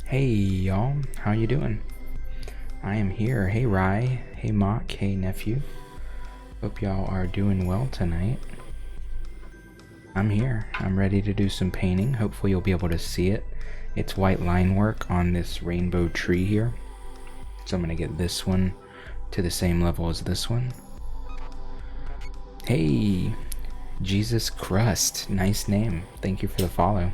Hey y'all, how you doing? I am here. Hey Rye, hey Mock, hey Nephew. Hope y'all are doing well tonight. I'm here. I'm ready to do some painting. Hopefully you'll be able to see it. It's white line work on this rainbow tree here. So I'm going to get this one to the same level as this one. Hey, Jesus Crust. Nice name. Thank you for the follow.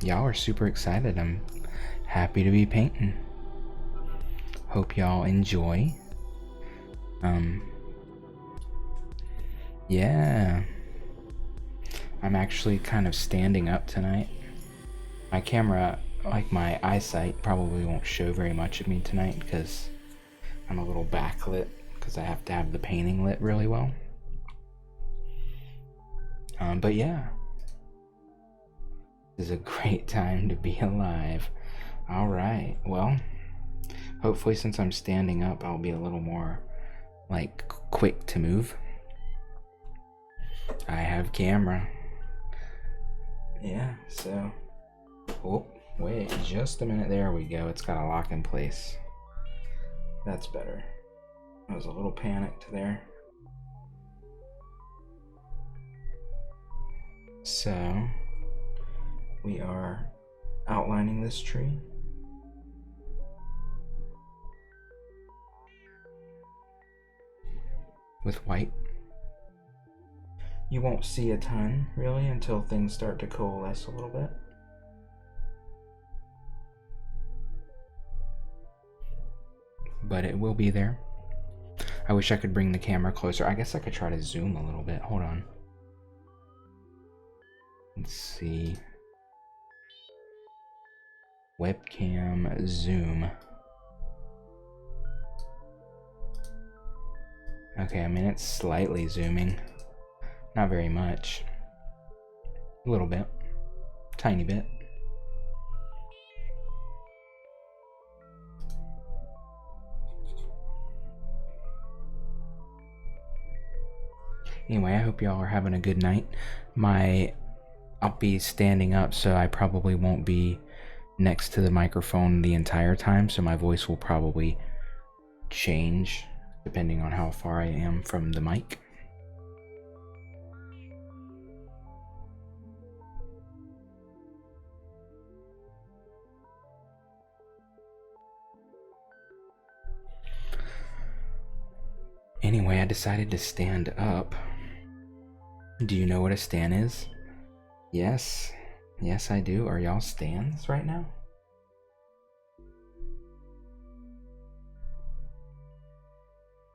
Y'all are super excited. I'm happy to be painting. Hope y'all enjoy. Yeah. I'm actually kind of standing up tonight. My camera, like my eyesight, probably won't show very much of me tonight because I'm a little backlit because I have to have the painting lit really well. But yeah, this is a great time to be alive. All right, well, hopefully since I'm standing up, I'll be a little more like quick to move. I have camera. Yeah, so, oh, wait, just a minute. There we go. It's got a lock in place. That's better. I was a little panicked there. So, we are outlining this tree. With white. You won't see a ton, really, until things start to coalesce a little bit. But it will be there. I wish I could bring the camera closer. I guess I could try to zoom a little bit. Hold on. Let's see. Webcam zoom. Okay, I mean, it's slightly zooming. Not very much. A little bit. Tiny bit. Anyway, I hope y'all are having a good night. I'll be standing up, so I probably won't be next to the microphone the entire time, so my voice will probably change depending on how far I am from the mic. Anyway, I decided to stand up. Do you know what a stand is? Yes. Yes, I do. Are y'all stands right now?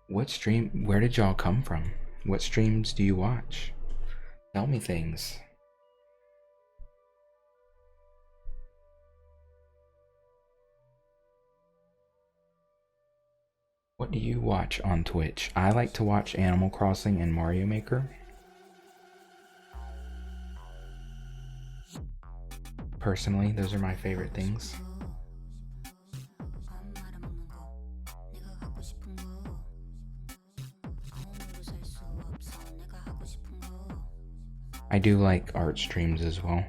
What stream? Where did y'all come from? What streams do you watch? Tell me things. What do you watch on Twitch? I like to watch Animal Crossing and Mario Maker. Personally, those are my favorite things. I do like art streams as well.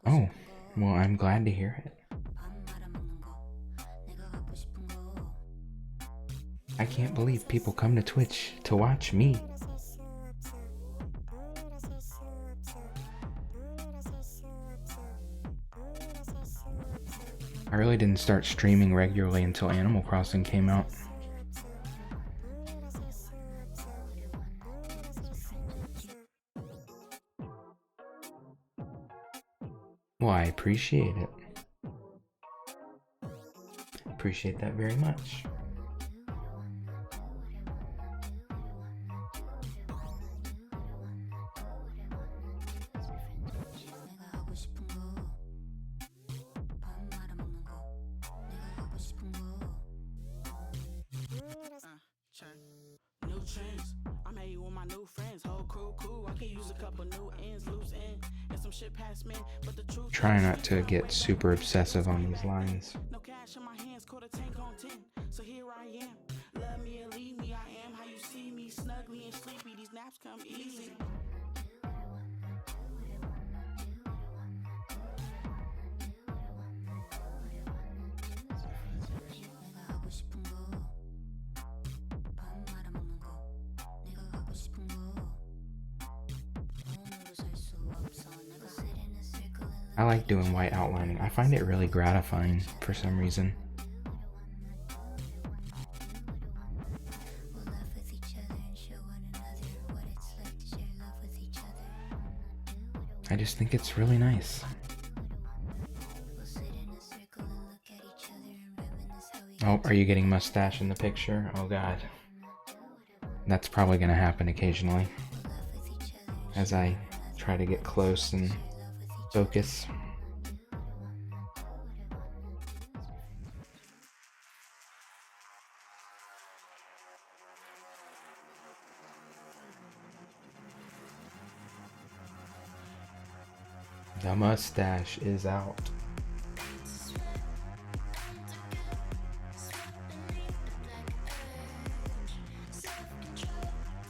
Oh, well, I'm glad to hear it. I can't believe people come to Twitch to watch me. I really didn't start streaming regularly until Animal Crossing came out. Well, I appreciate it. Appreciate that very much. Try not to get super obsessive on these lines. I like doing white outlining. I find it really gratifying for some reason. I just think it's really nice. Oh, are you getting mustache in the picture? Oh god. That's probably gonna happen occasionally as I try to get close and focus. The mustache is out.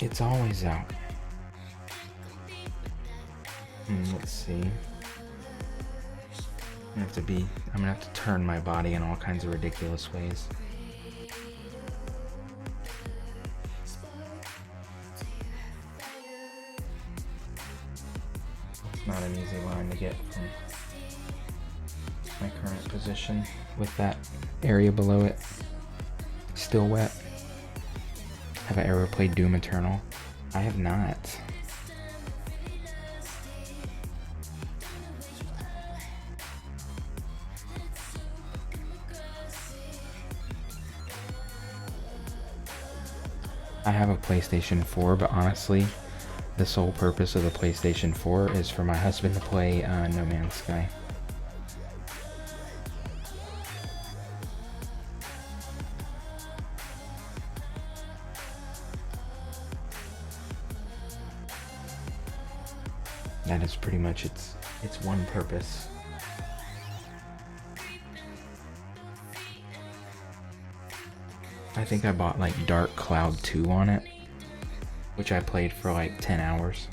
It's always out. Let's see. I'm gonna have to turn my body in all kinds of ridiculous ways. It's not an easy line to get from my current position with that area below it still wet. Have I ever played Doom Eternal? I have not. I have a PlayStation 4, but honestly, the sole purpose of the PlayStation 4 is for my husband to play No Man's Sky. That is pretty much its one purpose. I think I bought like Dark Cloud 2 on it, which I played for like 10 hours.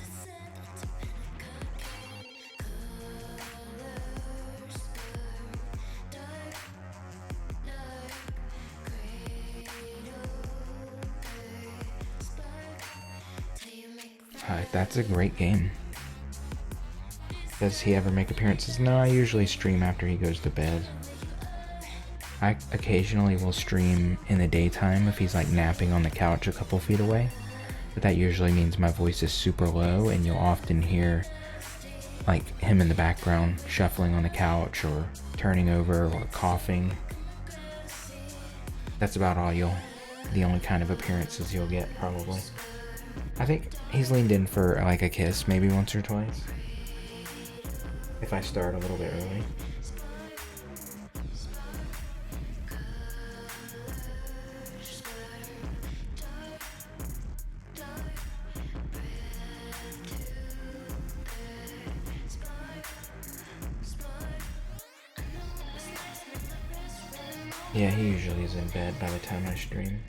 That's a great game. Does he ever make appearances? No, I usually stream after he goes to bed. I occasionally will stream in the daytime if he's like napping on the couch a couple feet away, but that usually means my voice is super low and you'll often hear like him in the background shuffling on the couch or turning over or coughing. That's about all the only kind of appearances you'll get probably. I think he's leaned in for like a kiss maybe once or twice if I start a little bit early. Yeah, he usually is in bed by the time I stream.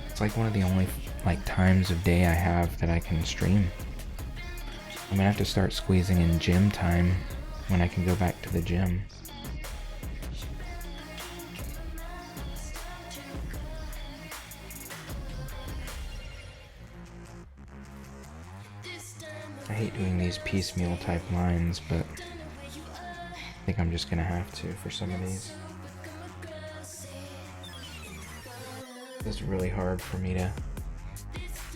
It's like one of the only like times of day I have that I can stream. I'm gonna have to start squeezing in gym time when I can go back to the gym. I hate doing these piecemeal type lines, but I think I'm just gonna have to for some of these. It's really hard for me to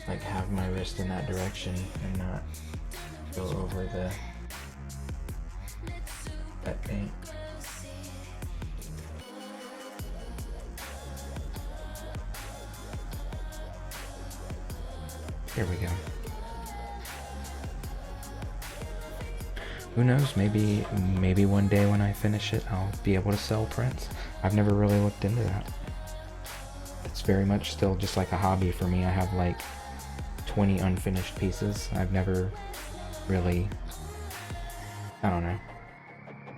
like have my wrist in that direction and not go over that paint. Here we go. Who knows, maybe one day when I finish it I'll be able to sell prints. I've never really looked into that. very much still just like a hobby for me. I have like 20 unfinished pieces. I've never really, I don't know,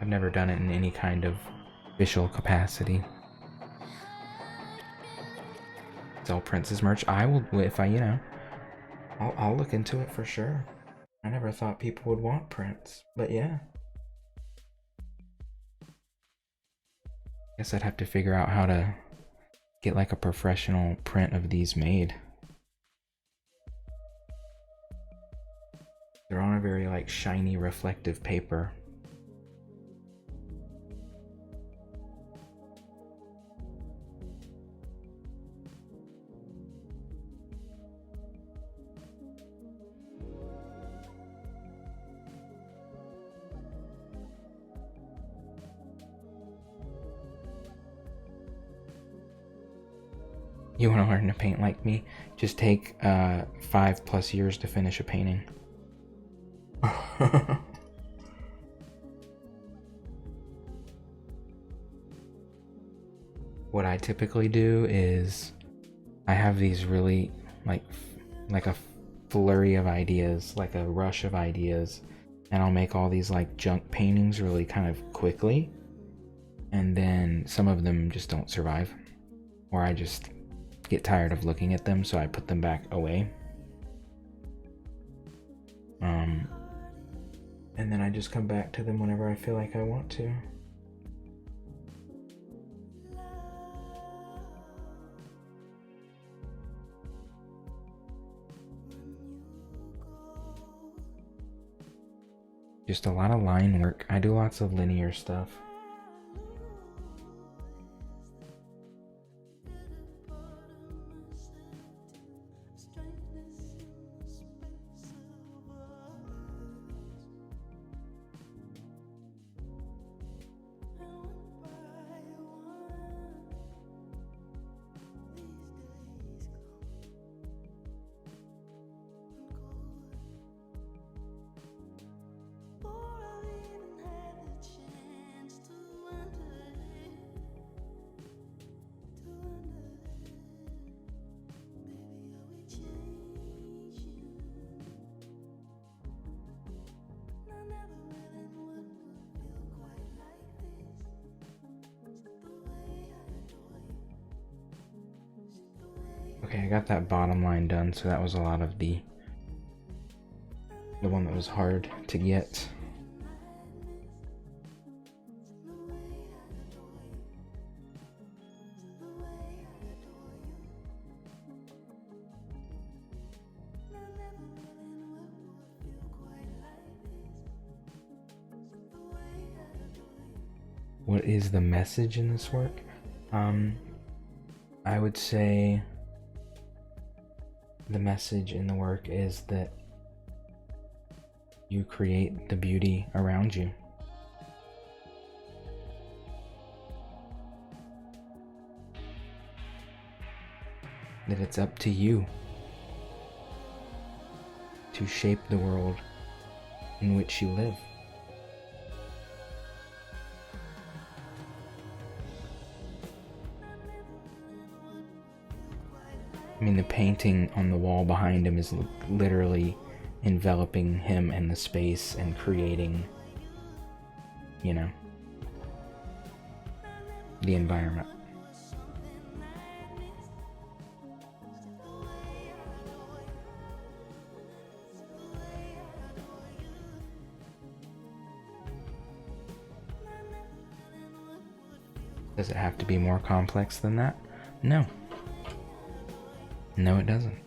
I've never done it in any kind of official capacity. Sell Prince's merch. I will, if I, I'll look into it for sure. I never thought people would want Prince, but yeah. Guess I'd have to figure out how to get like a professional print of these made. They're on a very like shiny reflective paper. You want to learn to paint like me? Just take 5+ years to finish a painting. What I typically do is I have these really like a flurry of ideas, like a rush of ideas, and I'll make all these like junk paintings really kind of quickly, and then some of them just don't survive, or I just get tired of looking at them, so I put them back away. And then I just come back to them whenever I feel like I want to. Just a lot of line work. I do lots of linear stuff. Okay, I got that bottom line done, so that was a lot of the one that was hard to get. What is the message in this work? I would say the message in the work is that you create the beauty around you. That it's up to you to shape the world in which you live. I mean, the painting on the wall behind him is literally enveloping him in the space and creating, the environment. Does it have to be more complex than that? No. No, it doesn't.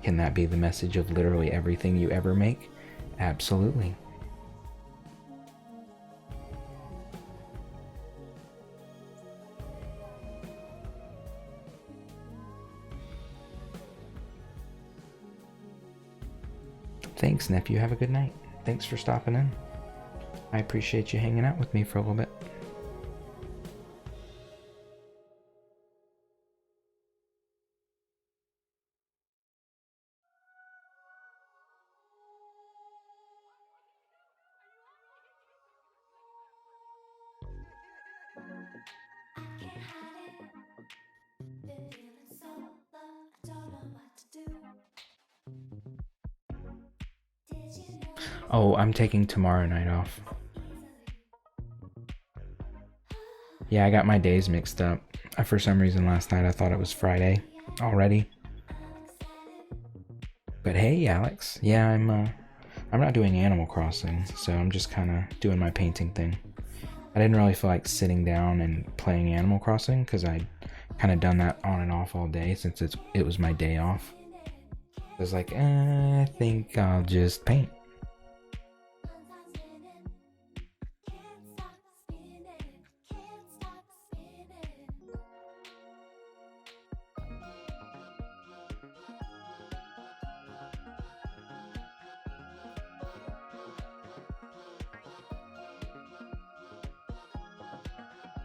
Can that be the message of literally everything you ever make? Absolutely. Thanks, nephew. Have a good night. Thanks for stopping in. I appreciate you hanging out with me for a little bit. Oh, I'm taking tomorrow night off. Yeah, I got my days mixed up. For some reason last night I thought it was Friday already. But hey, Alex. Yeah, I'm not doing Animal Crossing, so I'm just kind of doing my painting thing. I didn't really feel like sitting down and playing Animal Crossing because I kind of done that on and off all day since it was my day off. I was like, I think I'll just paint.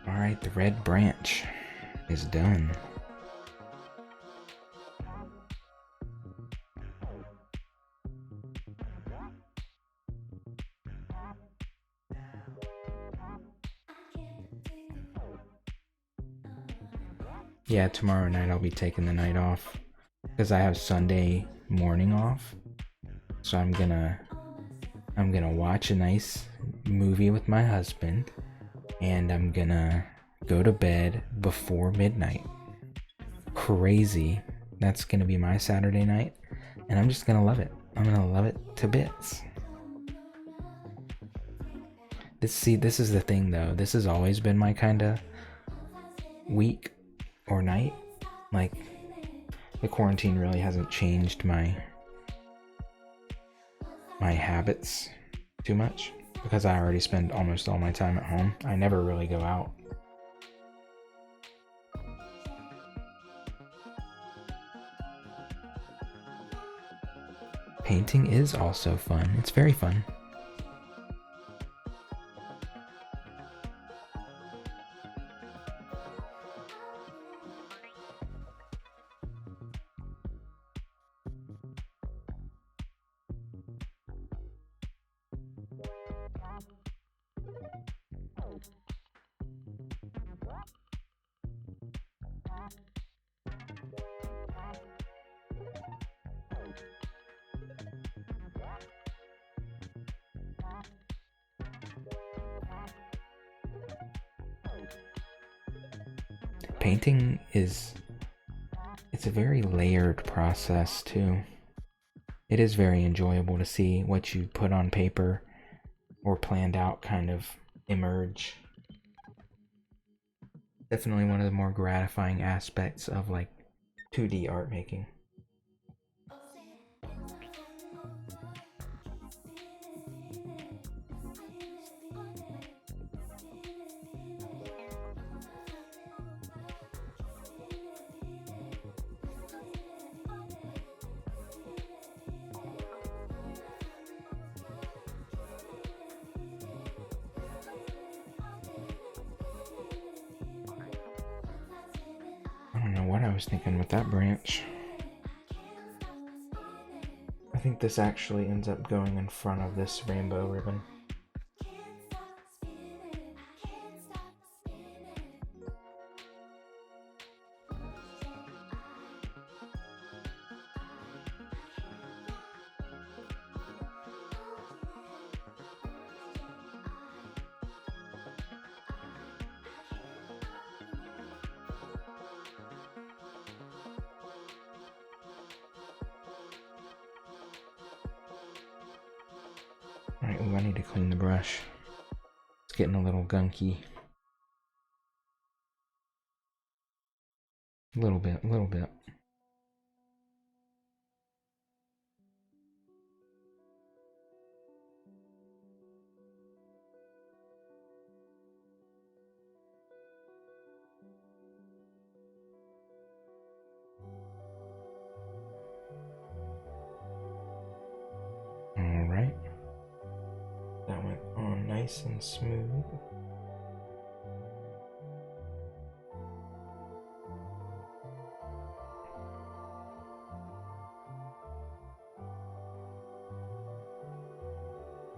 Alright, the red branch is done. Yeah, tomorrow night I'll be taking the night off because I have Sunday morning off. So I'm gonna watch a nice movie with my husband, and I'm gonna go to bed before midnight. Crazy. That's gonna be my Saturday night, and I'm just gonna love it. I'm gonna love it to bits. This is the thing though. This has always been my kind of week or night. Like, the quarantine really hasn't changed my habits too much because I already spend almost all my time at home. I never really go out. Painting is also fun. It's very fun. Painting it's a very layered process too. It is very enjoyable to see what you put on paper or planned out kind of emerge. Definitely one of the more gratifying aspects of like 2D art making. I don't know what I was thinking with that branch. I think this actually ends up going in front of this rainbow ribbon. Alright, I need to clean the brush. It's getting a little gunky. A little bit, a little bit. Alright. That went on nice and smooth.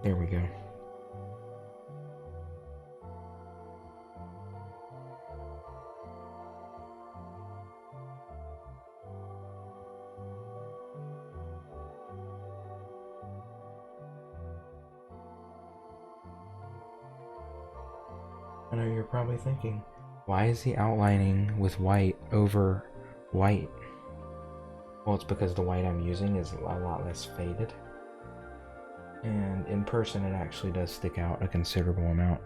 There we go. I know you're probably thinking, why is he outlining with white over white? Well, it's because the white I'm using is a lot less faded. And in person, it actually does stick out a considerable amount.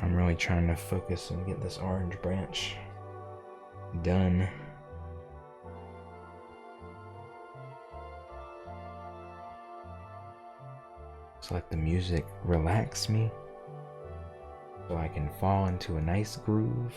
I'm really trying to focus and get this orange branch done. It's like the music relax me so I can fall into a nice groove.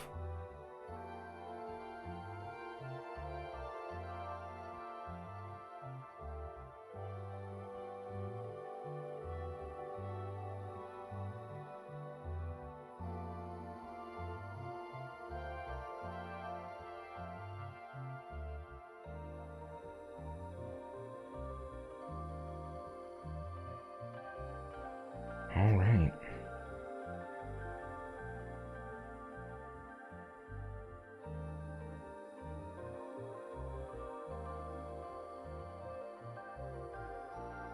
All right.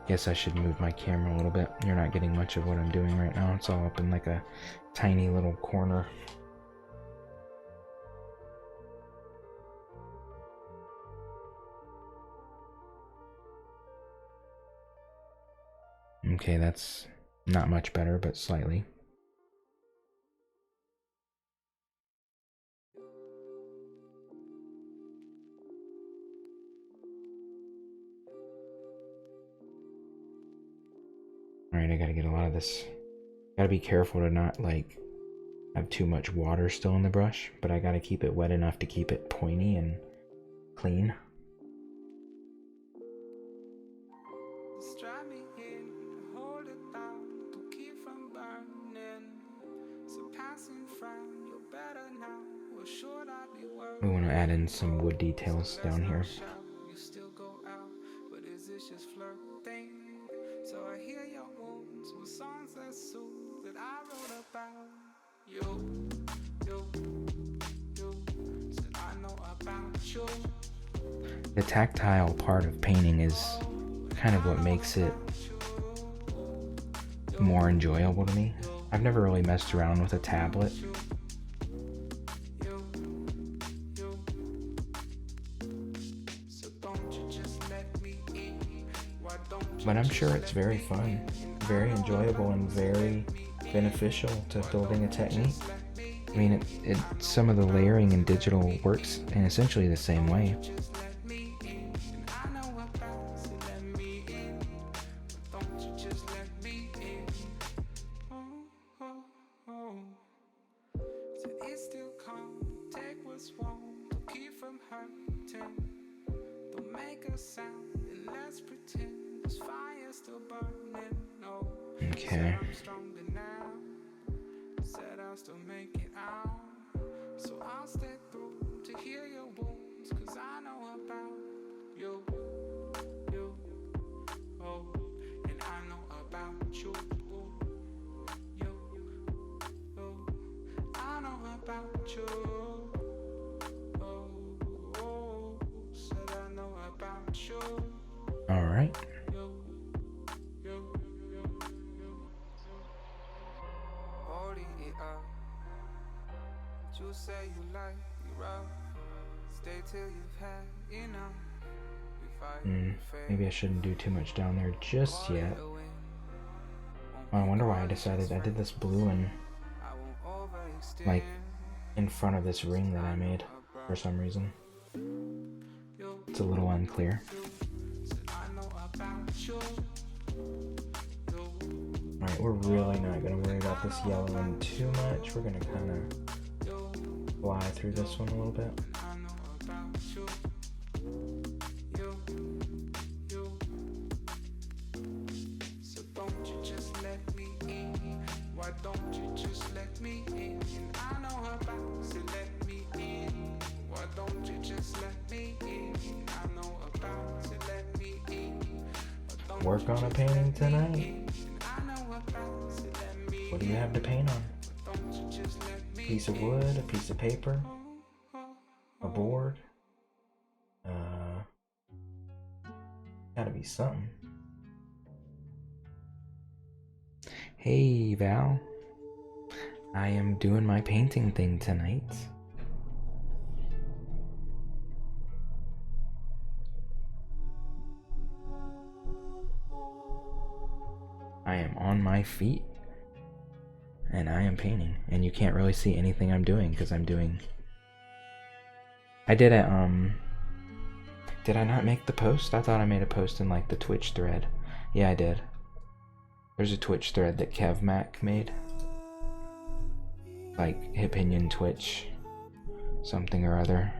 Guess I should move my camera a little bit. You're not getting much of what I'm doing right now. It's all up in like a tiny little corner. Okay, that's not much better, but slightly. Alright, I gotta get a lot of this. Gotta be careful to not like have too much water still in the brush, but I gotta keep it wet enough to keep it pointy and clean. We want to add in some wood details down here. So I hear your wounds with songs that soothe that I wrote about you, said I know about you. The tactile part of painting is kind of what makes it more enjoyable to me. I've never really messed around with a tablet. But I'm sure it's very fun, very enjoyable, and very beneficial to building a technique. I mean, some of the layering in digital works in essentially the same way. Okay. So I'll stay through to heal your wounds, 'cause I know about you, oh, and I know about you, I know about you, oh, said I know about you. All right. You say you like it rough. Stay till you've had enough. Maybe I shouldn't do too much down there just yet. Oh, I wonder why I decided I did this blue and like in front of this ring that I made for some reason. It's a little unclear. Alright, we're really not going to worry about this yellowing too much. We're going to kind of fly through this one a little bit. So don't you just let me in? Why don't you just let me in? And I know about, so let me in. Why don't you just let me in? Work on a painting tonight? What do you have to paint on? A piece of wood, a piece of paper, a board? Gotta be something. Hey Val, I am doing my painting thing tonight. I am on my feet and I am painting, and you can't really see anything I'm doing because I'm doing. I did a did I not make the post? I thought I made a post in like the Twitch thread. Yeah, I did. There's a Twitch thread that KevMac made. Like opinion Twitch something or other.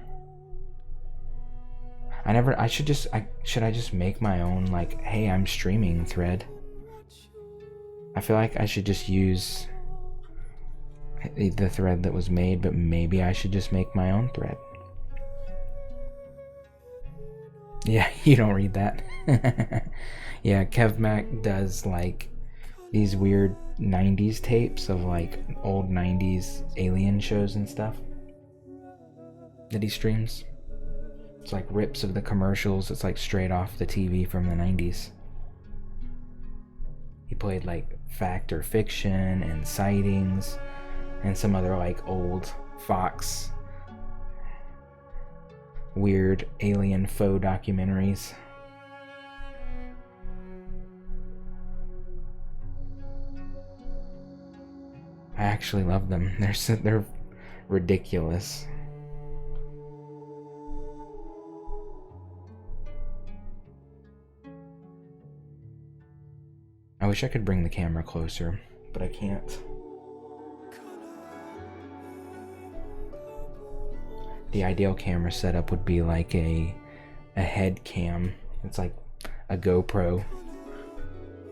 Should I just make my own like, hey, I'm streaming thread? I feel like I should just use the thread that was made, but maybe I should just make my own thread. Yeah, you don't read that. Yeah, KevMac does like these weird 90s tapes of like old 90s alien shows and stuff that he streams. It's like rips of the commercials. It's like straight off the TV from the 90s. He played like Fact or Fiction and Sightings and some other like old Fox weird alien faux documentaries. I actually love them. They're ridiculous. I wish I could bring the camera closer, but I can't. The ideal camera setup would be like a head cam. It's like a GoPro,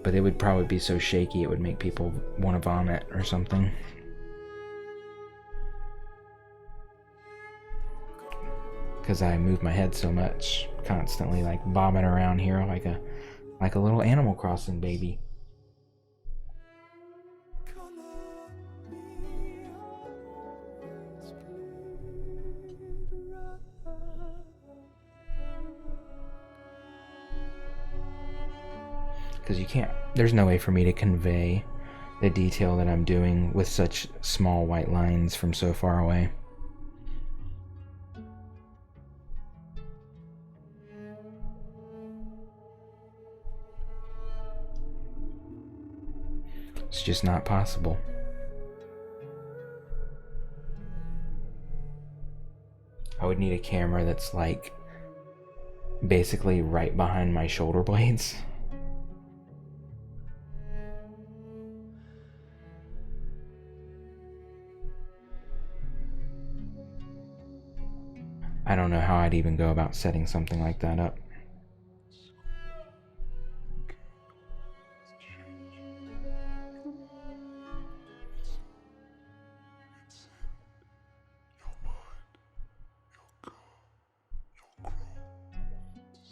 but it would probably be so shaky it would make people want to vomit or something. Because I move my head so much, constantly like bobbing around here like a little Animal Crossing baby. Because you can't, there's no way for me to convey the detail that I'm doing with such small white lines from so far away. It's just not possible. I would need a camera that's like basically right behind my shoulder blades. I don't know how I'd even go about setting something like that up.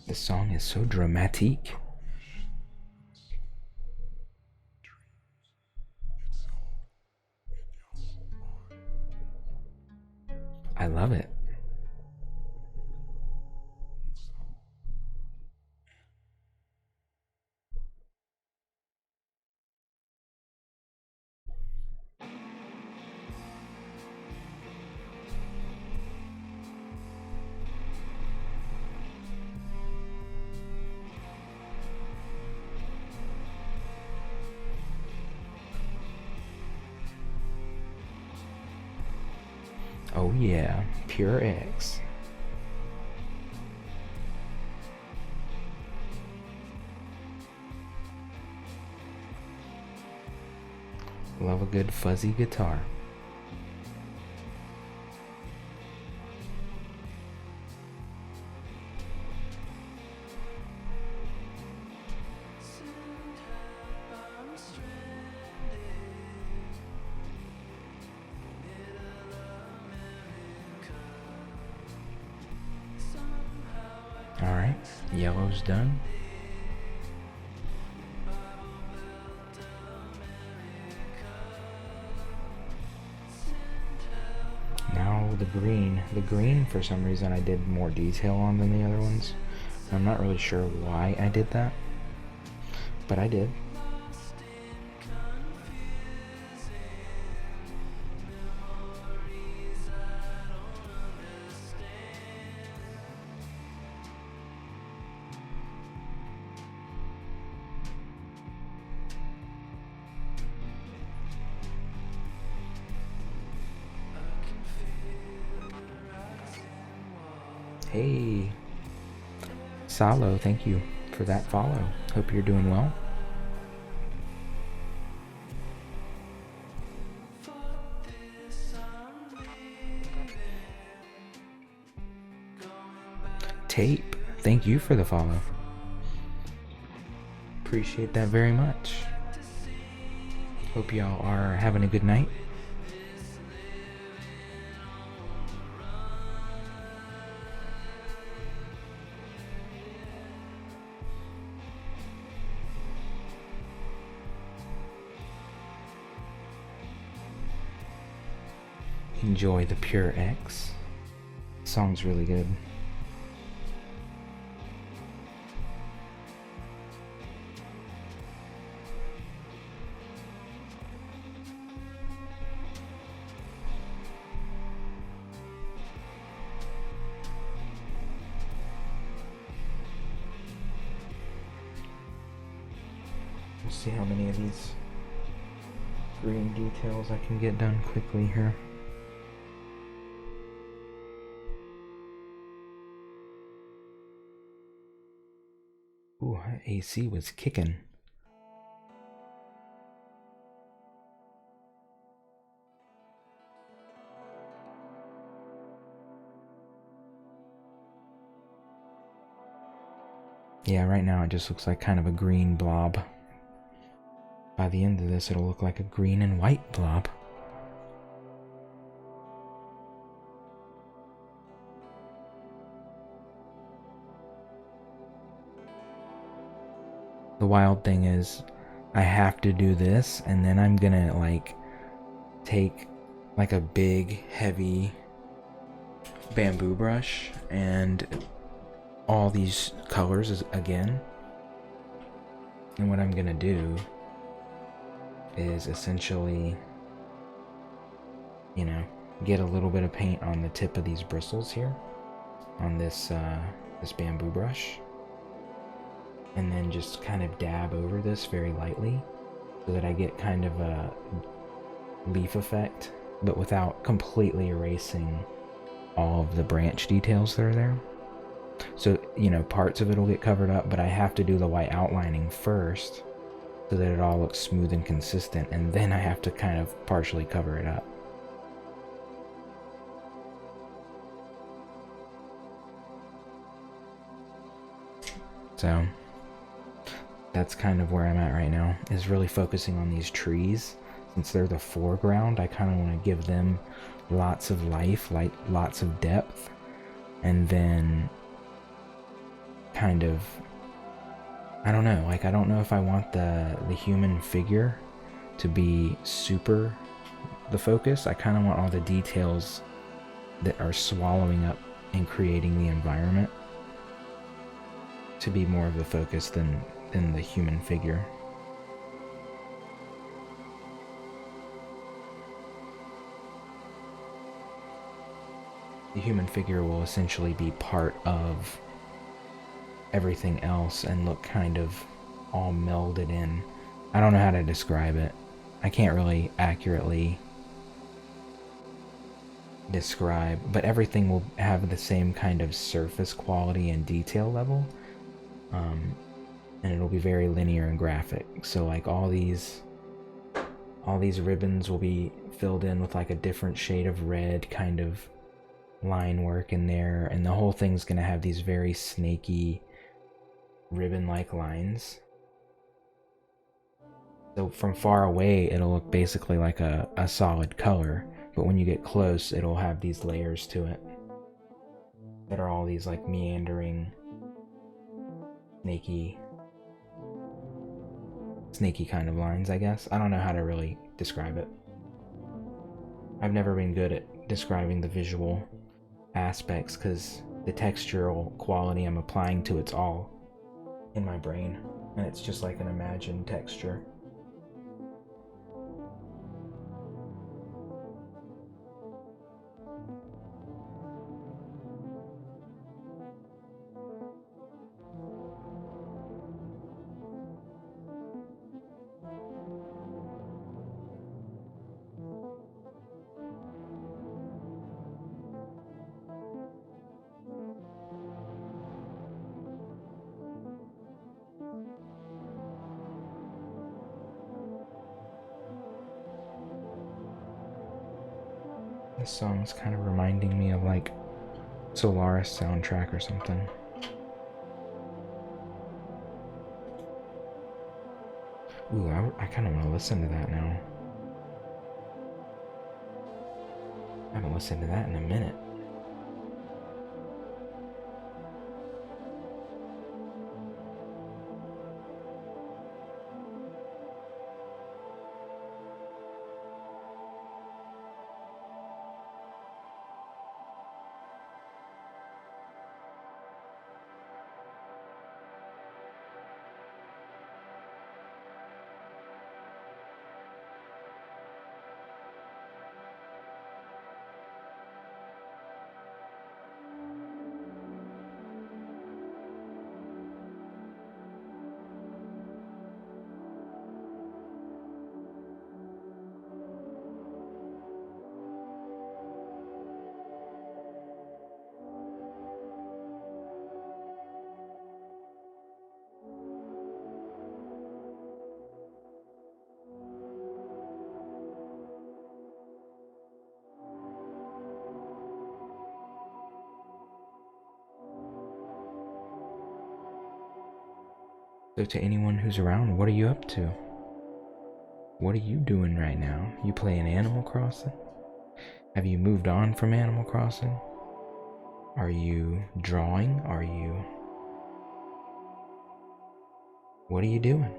This song is so dramatic. I love it. Oh yeah, Pure X. Love a good fuzzy guitar. Alright, yellow's done. the green. The green, for some reason, I did more detail on than the other ones. I'm not really sure why I did that, but I did. Hey, Salo, thank you for that follow. Hope you're doing well. Tape, thank you for the follow. Appreciate that very much. Hope y'all are having a good night. Enjoy the Pure X. The song's really good. Let's see how many of these green details I can get done quickly here. Ooh, AC was kicking. Yeah, right now it just looks like kind of a green blob. By the end of this, it'll look like a green and white blob. The wild thing is, I have to do this, and then I'm gonna like take like a big heavy bamboo brush and all these colors again. And what I'm gonna do is essentially, you know, get a little bit of paint on the tip of these bristles here on this this bamboo brush, and then just kind of dab over this very lightly so that I get kind of a leaf effect, but without completely erasing all of the branch details that are there. So, you know, parts of it will get covered up, but I have to do the white outlining first so that it all looks smooth and consistent, and then I have to kind of partially cover it up. So that's kind of where I'm at right now, is really focusing on these trees. Since they're the foreground, I kind of want to give them lots of life, like lots of depth, and then kind of, I don't know, like I don't know if I want the human figure to be super the focus. I kind of want all the details that are swallowing up and creating the environment to be more of the focus than the human figure. The human figure will essentially be part of everything else and look kind of all melded in. I don't know how to describe it. I can't really accurately describe, but everything will have the same kind of surface quality and detail level, and it'll be very linear and graphic. So like all these ribbons will be filled in with like a different shade of red kind of line work in there, and the whole thing's gonna have these very snaky ribbon-like lines. So from far away it'll look basically like a solid color, but when you get close it'll have these layers to it that are all these like meandering snaky kind of lines, I guess. I don't know how to really describe it. I've never been good at describing the visual aspects because the textural quality I'm applying to it's all in my brain, and it's just like an imagined texture. This song's kind of reminding me of like Solaris soundtrack or something. Ooh, I kind of want to listen to that now. I haven't listened to that in a minute. So to anyone who's around, what are you up to? What are you doing right now? You playing Animal Crossing? Have you moved on from Animal Crossing? Are you drawing? What are you doing?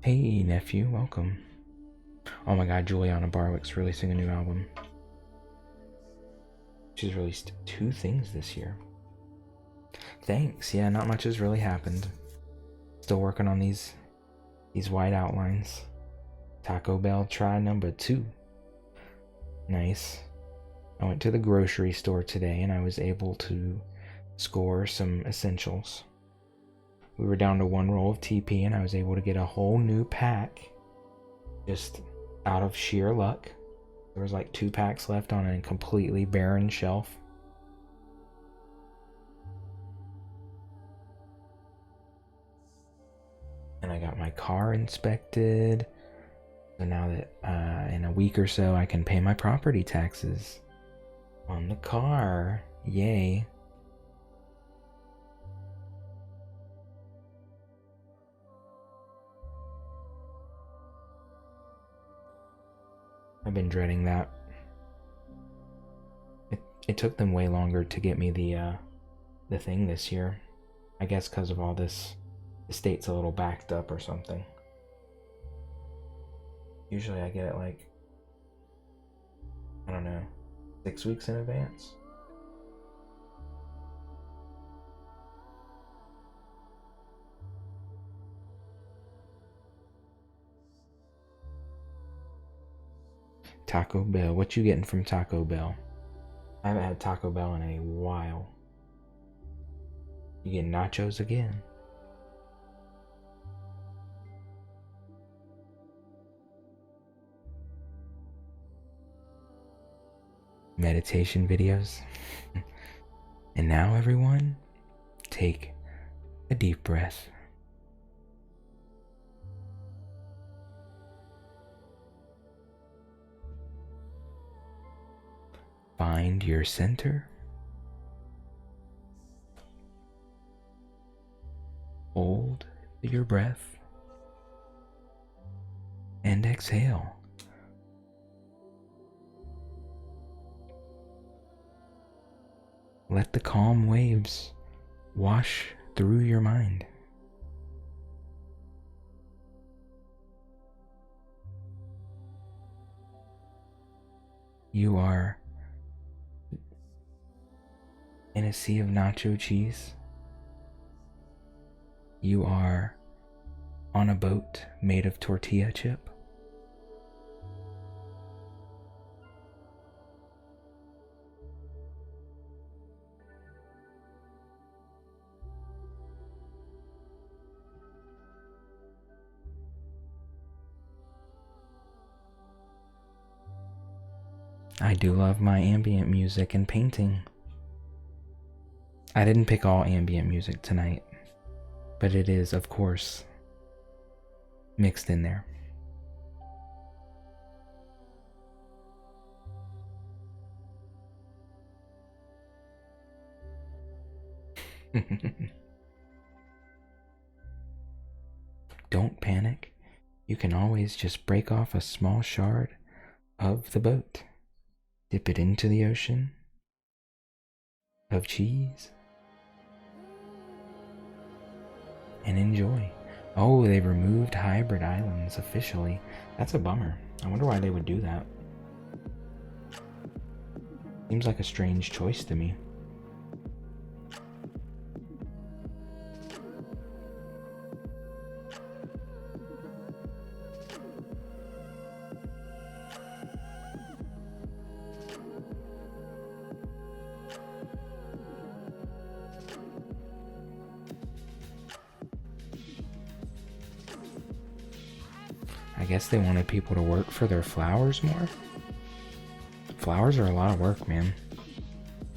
Hey, nephew, welcome. Oh my god, Juliana Barwick's releasing a new album. She's released 2 things this year. Thanks, yeah, not much has really happened. Still working on these white outlines. Taco Bell try number 2. Nice. I went to the grocery store today and I was able to score some essentials. We were down to 1 roll of TP and I was able to get a whole new pack just out of sheer luck. There was like 2 packs left on a completely barren shelf. And I got my car inspected. So now that in a week or so I can pay my property taxes on the car. Yay. I've been dreading that. It took them way longer to get me the thing this year. I guess because of all this, the state's a little backed up or something. Usually I get it like, I don't know, 6 weeks in advance. Taco Bell. What you getting from Taco Bell? I haven't had Taco Bell in a while. You getting nachos again? Meditation videos. And now everyone, take a deep breath. Find your center your breath and exhale. Let the calm waves wash through your mind. You are in a sea of nacho cheese. You are on a boat made of tortilla chip. I do love my ambient music and painting. I didn't pick all ambient music tonight, but it is, of course, mixed in there. Don't panic. You can always just break off a small shard of the boat, dip it into the ocean of cheese, and enjoy. Oh, they removed hybrid islands officially. That's a bummer. I wonder why they would do that. Seems like a strange choice to me. I guess they wanted people to work for their flowers more. Flowers are a lot of work, man.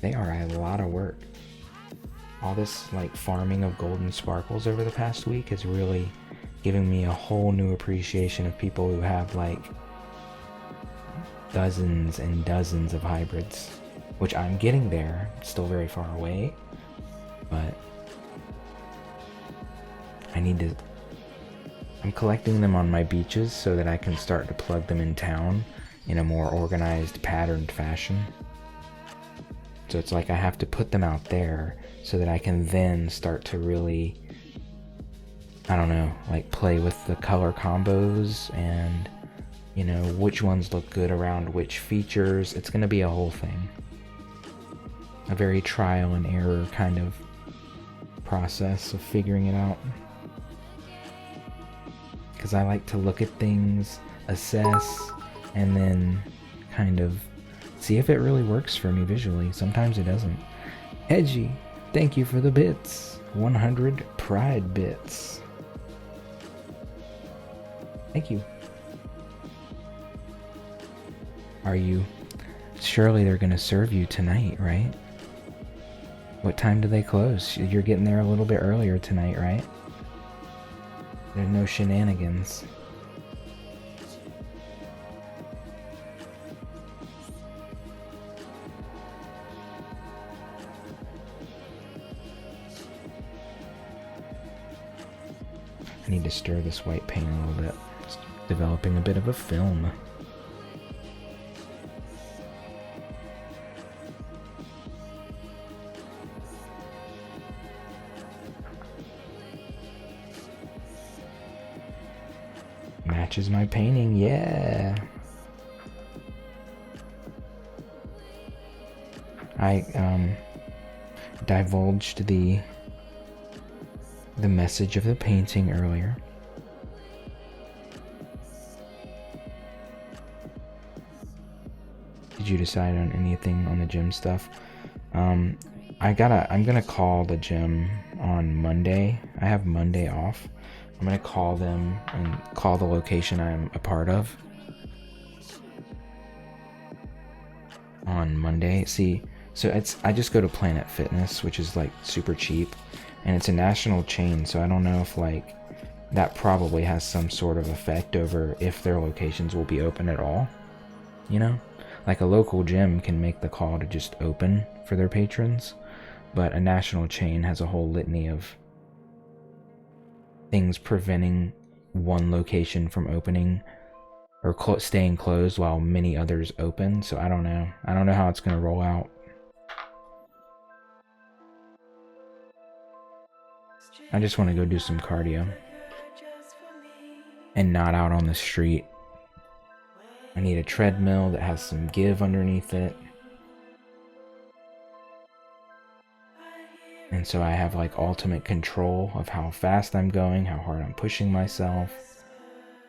They are a lot of work. All this like farming of golden sparkles over the past week is really giving me a whole new appreciation of people who have like dozens and dozens of hybrids, which I'm getting there. It's still very far away, but I'm collecting them on my beaches so that I can start to plug them in town in a more organized, patterned fashion. So it's like I have to put them out there so that I can then start to really, I don't know, like play with the color combos and, you know, which ones look good around which features. It's going to be a whole thing. A very trial and error kind of process of figuring it out. Because I like to look at things, assess, and then kind of see if it really works for me visually. Sometimes it doesn't. Edgy, thank you for the bits. 100 pride bits. Thank you. Are you? Surely they're gonna serve you tonight, right? What time do they close? You're getting there a little bit earlier tonight, right? There's no shenanigans. I need to stir this white paint a little bit. It's developing a bit of a film. Matches my painting, yeah. I divulged the message of the painting earlier. Did you decide on anything on the gym stuff? I'm gonna call the gym on Monday. I have Monday off. I'm gonna call them and call the location I'm a part of on Monday. See, so I just go to Planet Fitness, which is like super cheap, and it's a national chain, so I don't know if like that probably has some sort of effect over if their locations will be open at all. You know, like a local gym can make the call to just open for their patrons, but a national chain has a whole litany of things preventing one location from opening or staying closed while many others open. So I don't know. I don't know how it's going to roll out. I just want to go do some cardio and not out on the street. I need a treadmill that has some give underneath it. And so I have like ultimate control of how fast I'm going, how hard I'm pushing myself.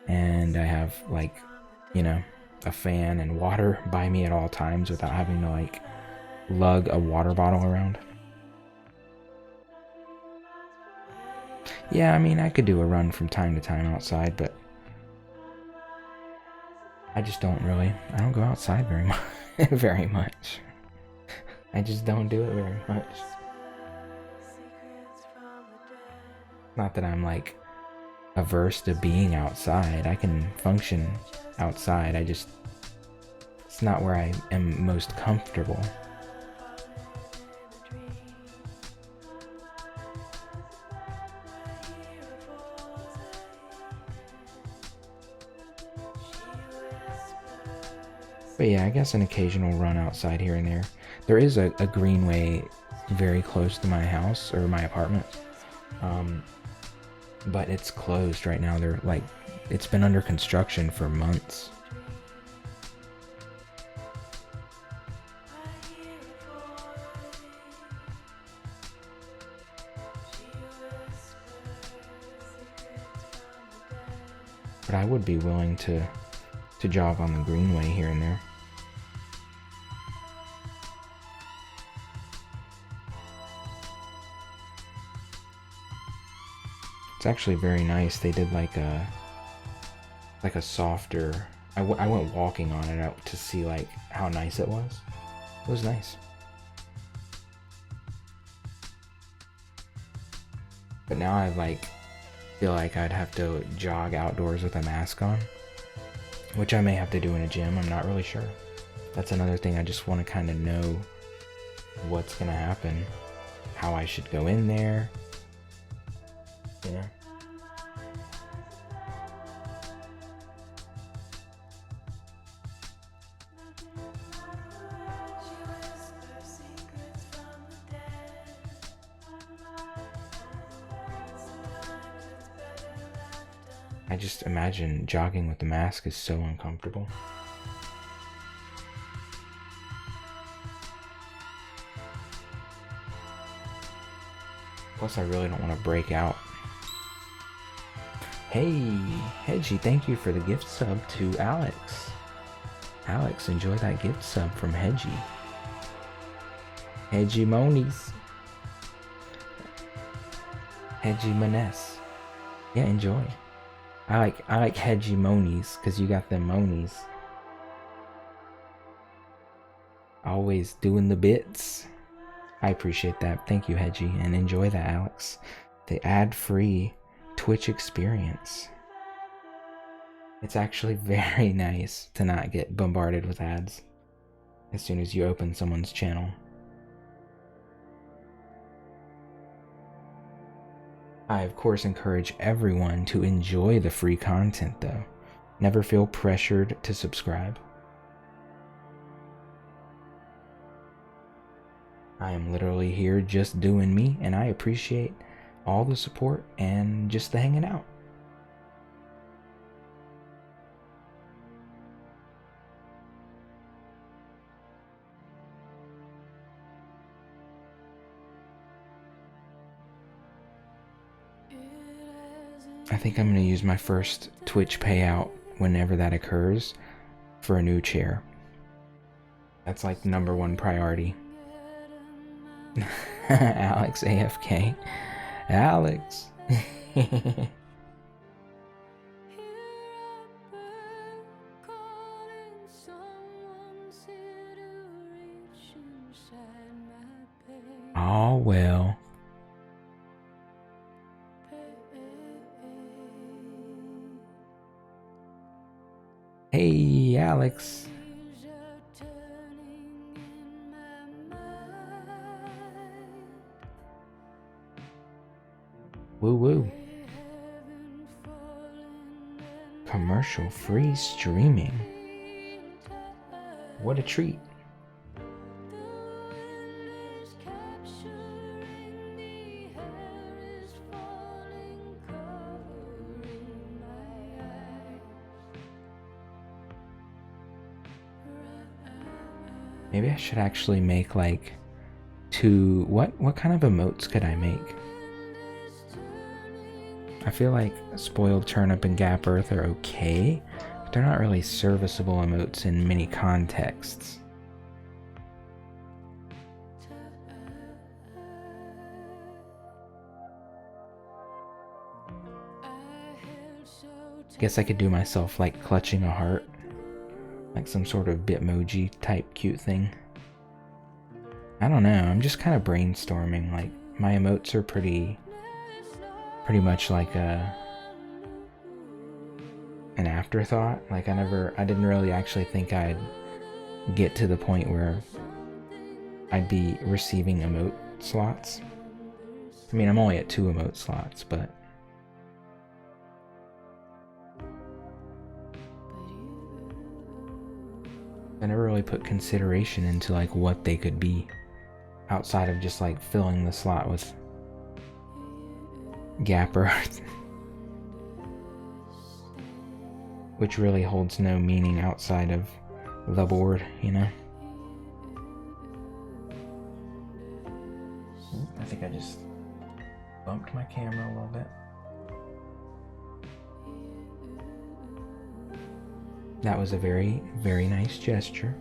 And I have like, you know, a fan and water by me at all times without having to like lug a water bottle around. Yeah, I mean, I could do a run from time to time outside, but I just don't go outside very much. very much. I just don't do it very much. Not that I'm like averse to being outside. I can function outside. It's not where I am most comfortable. But yeah, I guess an occasional run outside here and there. There is a greenway very close to my house or my apartment. But it's closed right now. It's been under construction for months. But I would be willing to jog on the greenway here and there. It's actually very nice. They did like a softer. I went walking on it out to see like how nice it was. It was nice. But now I feel like I'd have to jog outdoors with a mask on, which I may have to do in a gym. I'm not really sure. That's another thing. I just want to kind of know what's gonna happen, how I should go in there. Yeah. I just imagine jogging with the mask is so uncomfortable. Plus, I really don't want to break out. Hey, Hedgie, thank you for the gift sub to Alex. Alex, enjoy that gift sub from Hedgie. Hedgie Monies. Hedgie Manes. Yeah, enjoy. I like Hedgie Monies because you got them Monies. Always doing the bits. I appreciate that. Thank you, Hedgie, and enjoy that, Alex. The ad-free Twitch experience. It's actually very nice to not get bombarded with ads as soon as you open someone's channel. I, of course, encourage everyone to enjoy the free content, though. Never feel pressured to subscribe. I am literally here just doing me, and I appreciate all the support and just the hanging out. I think I'm going to use my first Twitch payout whenever that occurs for a new chair. That's like #1 priority. Alex AFK. Alex. Oh well. Hey, Alex. Woo woo. Commercial-free streaming. What a treat. Maybe I should actually make like two... What kind of emotes could I make? I feel like Spoiled Turnip and Gap Earth are okay, but they're not really serviceable emotes in many contexts. Guess I could do myself like clutching a heart, like some sort of Bitmoji type cute thing. I don't know, I'm just kind of brainstorming. Like, my emotes are pretty much like an afterthought. Like, I didn't really actually think I'd get to the point where I'd be receiving emote slots. I mean, I'm only at 2 emote slots, but I never really put consideration into like what they could be outside of just like filling the slot with Gap Earth, which really holds no meaning outside of the board, you know? I think I just bumped my camera a little bit. That was a very, very nice gesture.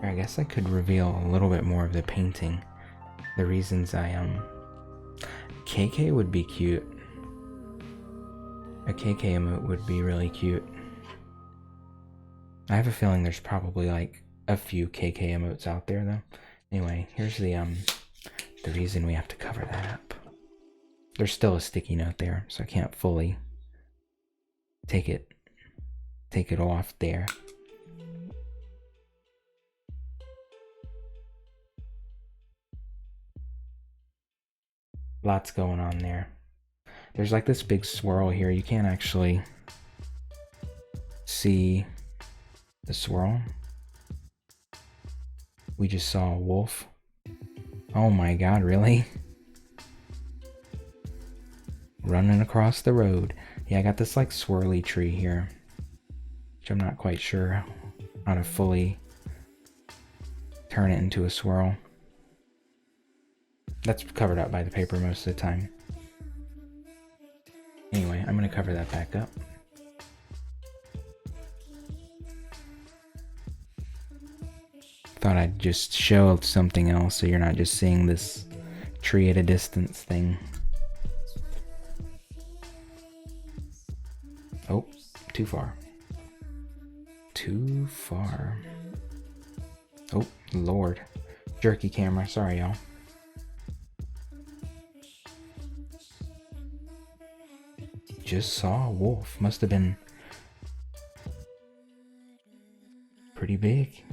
I guess I could reveal a little bit more of the painting. The reasons KK would be cute. A KK emote would be really cute. I have a feeling there's probably like a few KK emotes out there though. Anyway, here's the reason we have to cover that up. There's still a sticky note there, so I can't fully take it off there. Lots going on there. There's like this big swirl here. You can't actually see the swirl. We just saw a wolf. Oh my god, really? Running across the road. Yeah, I got this like swirly tree here, which I'm not quite sure how to fully turn it into a swirl. That's covered up by the paper most of the time. Anyway, I'm going to cover that back up. Thought I'd just show something else so you're not just seeing this tree at a distance thing. Oh, too far. Too far. Oh, Lord. Jerky camera, sorry y'all. Just saw a wolf. Must have been pretty big.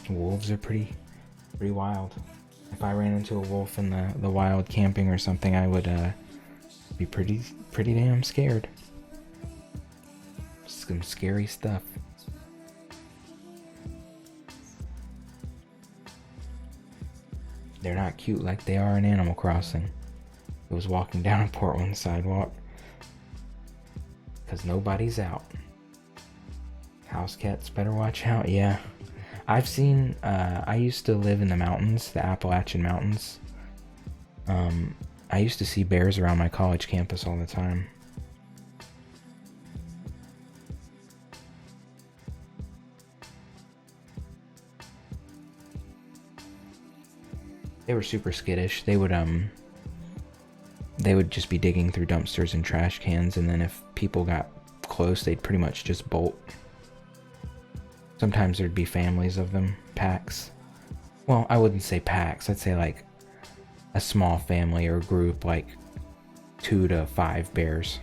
Wolves are pretty wild. If I ran into a wolf in the wild camping or something, I would be pretty damn scared. Some scary stuff. They're not cute like they are in Animal Crossing. I was walking down a Portland sidewalk because nobody's out. House cats better watch out. Yeah, I've seen. I used to live in the mountains, the Appalachian Mountains. I used to see bears around my college campus all the time. They were super skittish. They would just be digging through dumpsters and trash cans, and then if people got close, they'd pretty much just bolt. Sometimes there'd be families of them, packs. Well, I wouldn't say packs, I'd say like a small family or group, like 2 to 5 bears.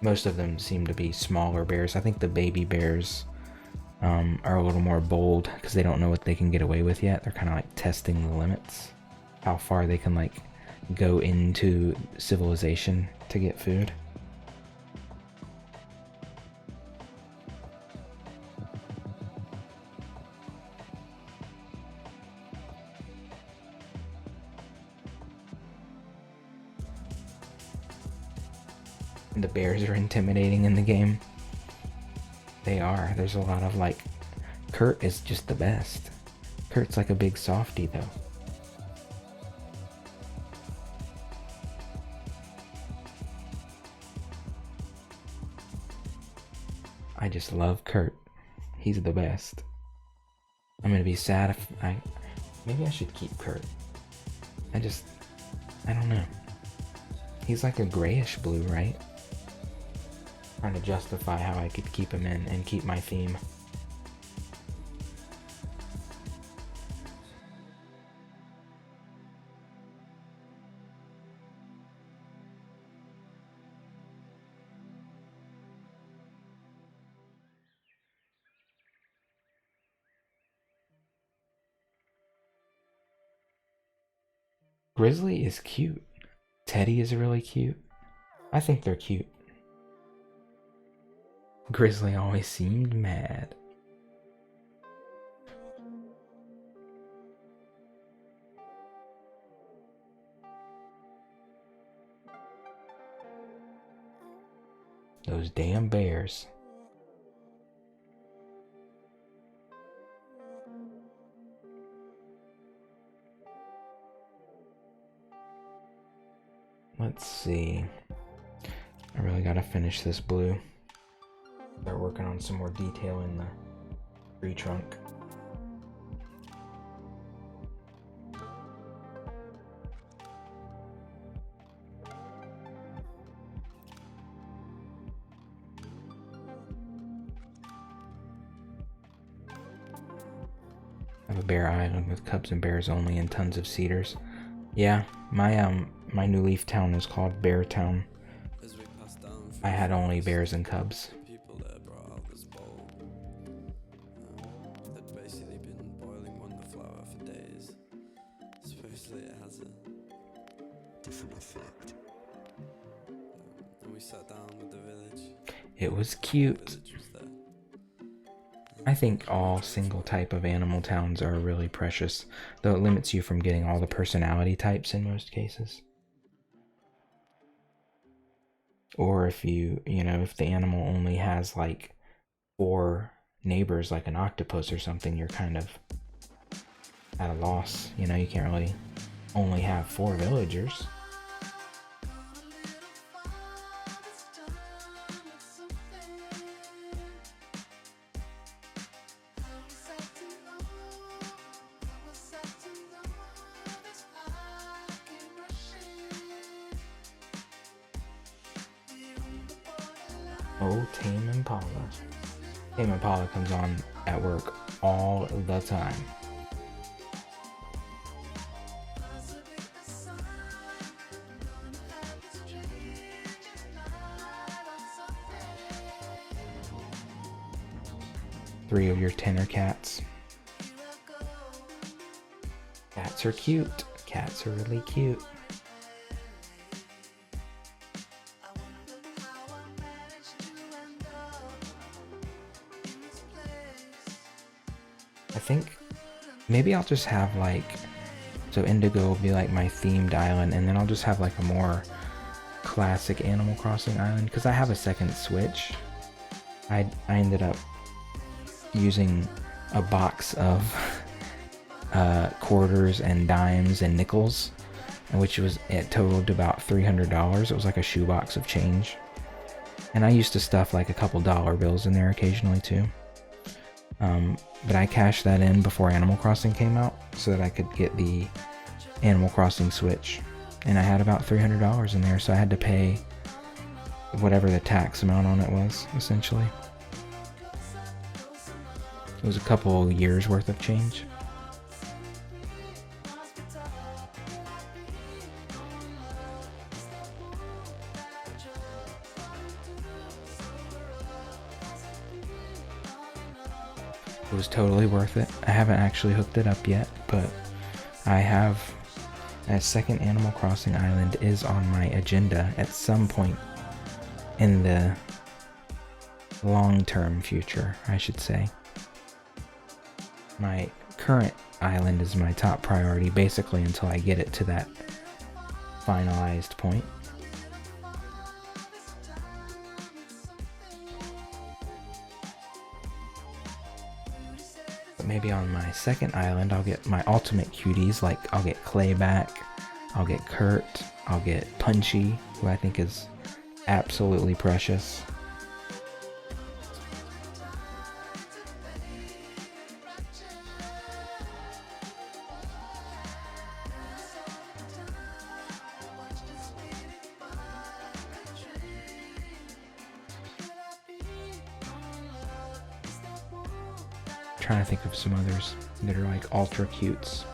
Most of them seem to be smaller bears. I think the baby bears are a little more bold because they don't know what they can get away with yet. They're kind of like testing the limits, how far they can like go into civilization to get food. The bears are intimidating in the game. They are. There's a lot of like, Kurt is just the best. Kurt's like a big softie though. I just love Kurt. He's the best. I'm gonna be sad if maybe I should keep Kurt. I don't know. He's like a grayish blue, right? Trying to justify how I could keep him in and keep my theme. Grizzly is cute. Teddy is really cute. I think they're cute. Grizzly always seemed mad. Those damn bears. Let's see. I really gotta finish this blue. They're working on some more detail in the tree trunk. I have a bear island with cubs and bears only and tons of cedars. Yeah, my new leaf town was called Bear Town. I had only bears and cubs. It was cute. I think all single type of animal towns are really precious, though it limits you from getting all the personality types in most cases. Or if if the animal only has like 4 neighbors, like an octopus or something, you're kind of at a loss. You can't really only have 4 villagers. Oh, Tame Impala. Tame Impala comes on at work all the time. Three of your tenor cats. Cats are cute. Cats are really cute. I think maybe I'll just have so Indigo will be like my themed island, and then I'll just have like a more classic Animal Crossing island, because I have a second Switch. I ended up using a box of quarters and dimes and nickels, it totaled about $300. It was like a shoebox of change, and I used to stuff like a couple dollar bills in there occasionally too. But I cashed that in before Animal Crossing came out so that I could get the Animal Crossing Switch, and I had about $300 in there, so I had to pay whatever the tax amount on it was, essentially. It was a couple years worth of change. It was totally worth it. I haven't actually hooked it up yet, but I have. A second Animal Crossing island is on my agenda at some point in the long-term future, I should say. My current island is my top priority, basically until I get it to that finalized point. But maybe on my second island, I'll get my ultimate cuties, like I'll get Clayback, I'll get Kurt, I'll get Punchy, who I think is absolutely precious. Trying to think of some others that are like ultra cutes.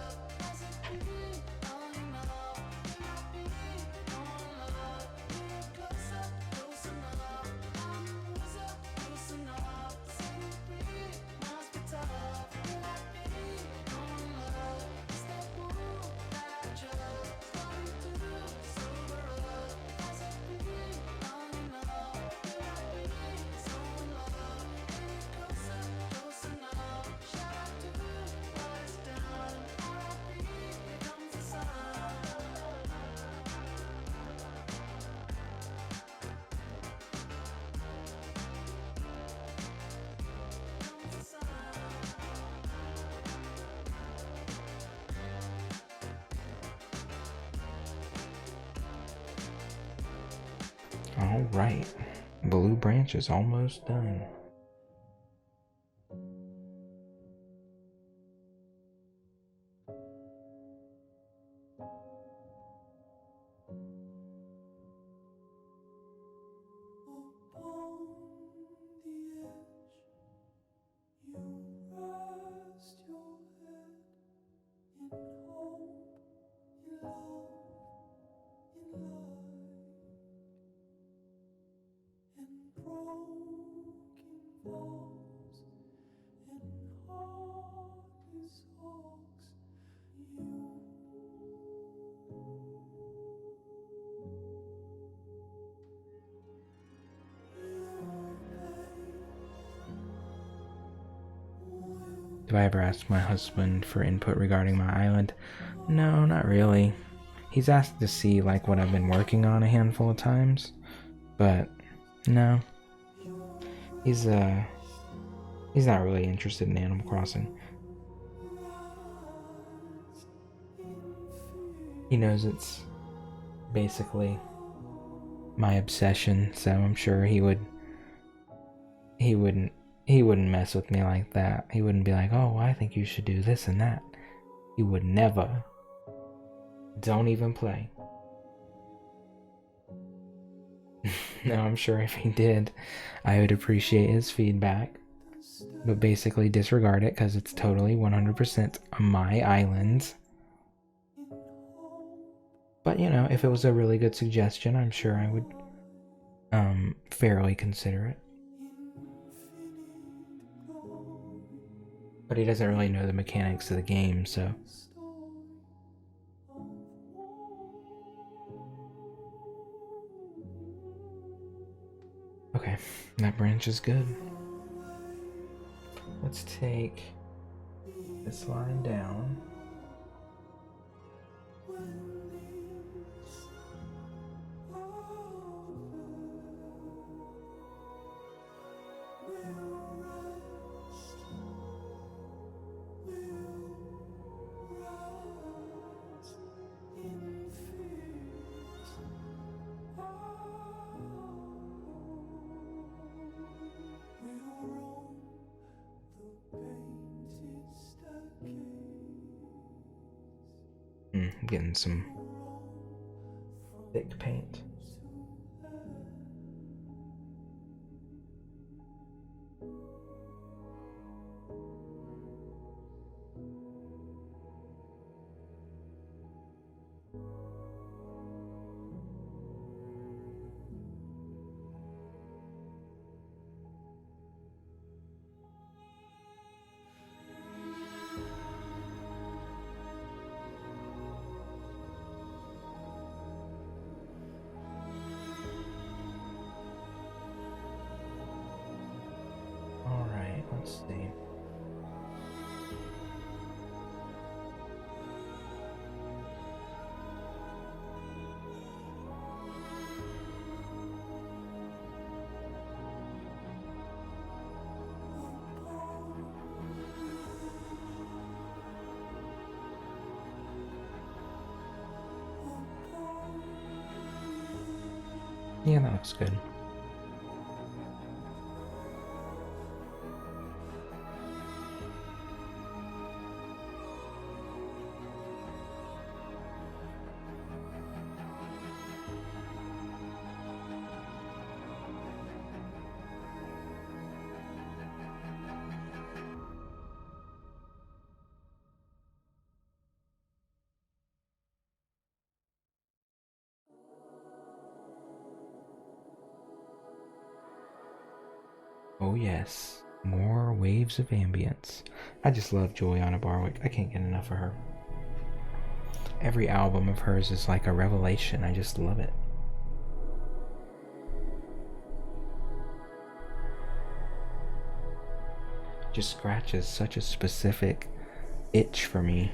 Alright, Blue Branch is almost done. Do I ever ask my husband for input regarding my island? No, not really. He's asked to see like what I've been working on a handful of times, but no. He's not really interested in Animal Crossing. He knows it's basically my obsession, so I'm sure he wouldn't mess with me like that. He wouldn't be like, "Oh, I think you should do this and that." He would never. Don't even play. No, I'm sure if he did, I would appreciate his feedback, but basically disregard it because it's totally 100% my island. But you know, if it was a really good suggestion, I'm sure I would fairly consider it. But he doesn't really know the mechanics of the game, so. Okay, that branch is good. Let's take this line down. I'm getting some thick paint. Let's see. Yeah, that looks good. Oh yes, more waves of ambience. I just love Juliana Barwick. I can't get enough of her. Every album of hers is like a revelation. I just love it. Just scratches such a specific itch for me.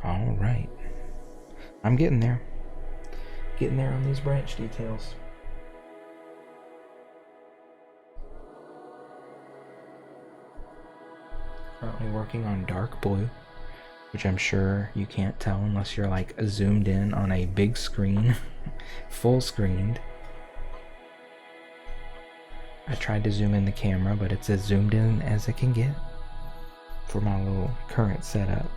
All right. I'm getting there. Getting there on these branch details. Currently working on dark blue, which I'm sure you can't tell unless you're like zoomed in on a big screen, full screened. I tried to zoom in the camera, but it's as zoomed in as it can get for my little current setup.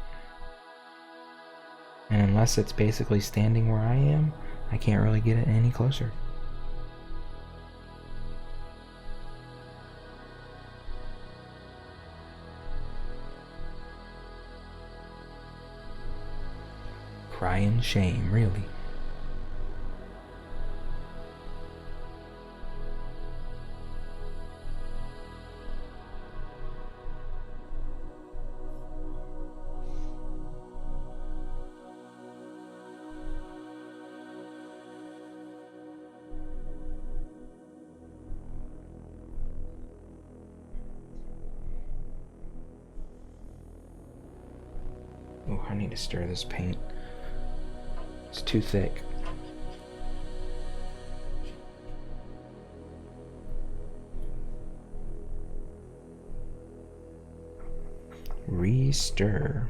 And unless it's basically standing where I am, I can't really get it any closer. Crying shame, really. Oh, I need to stir this paint. It's too thick. Re-stir.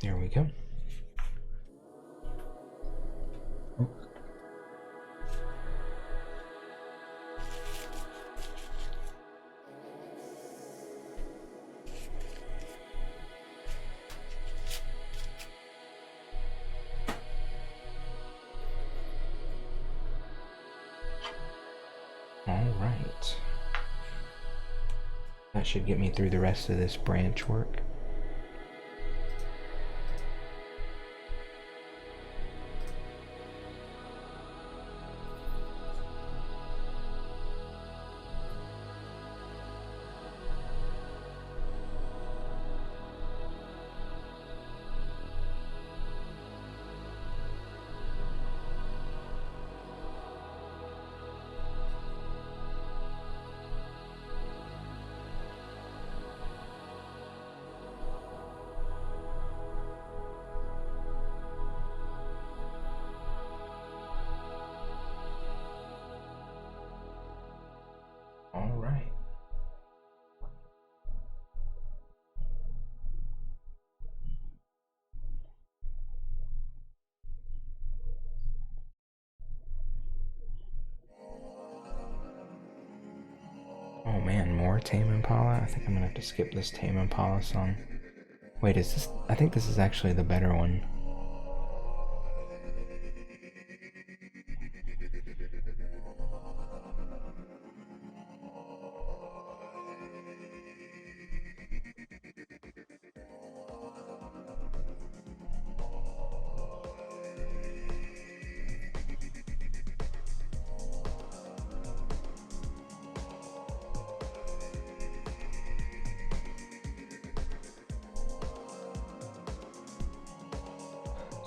There we go. All right. That should get me through the rest of this branch work. Tame Impala. I think I'm gonna have to skip this Tame Impala song. Wait, is this? I think this is actually the better one.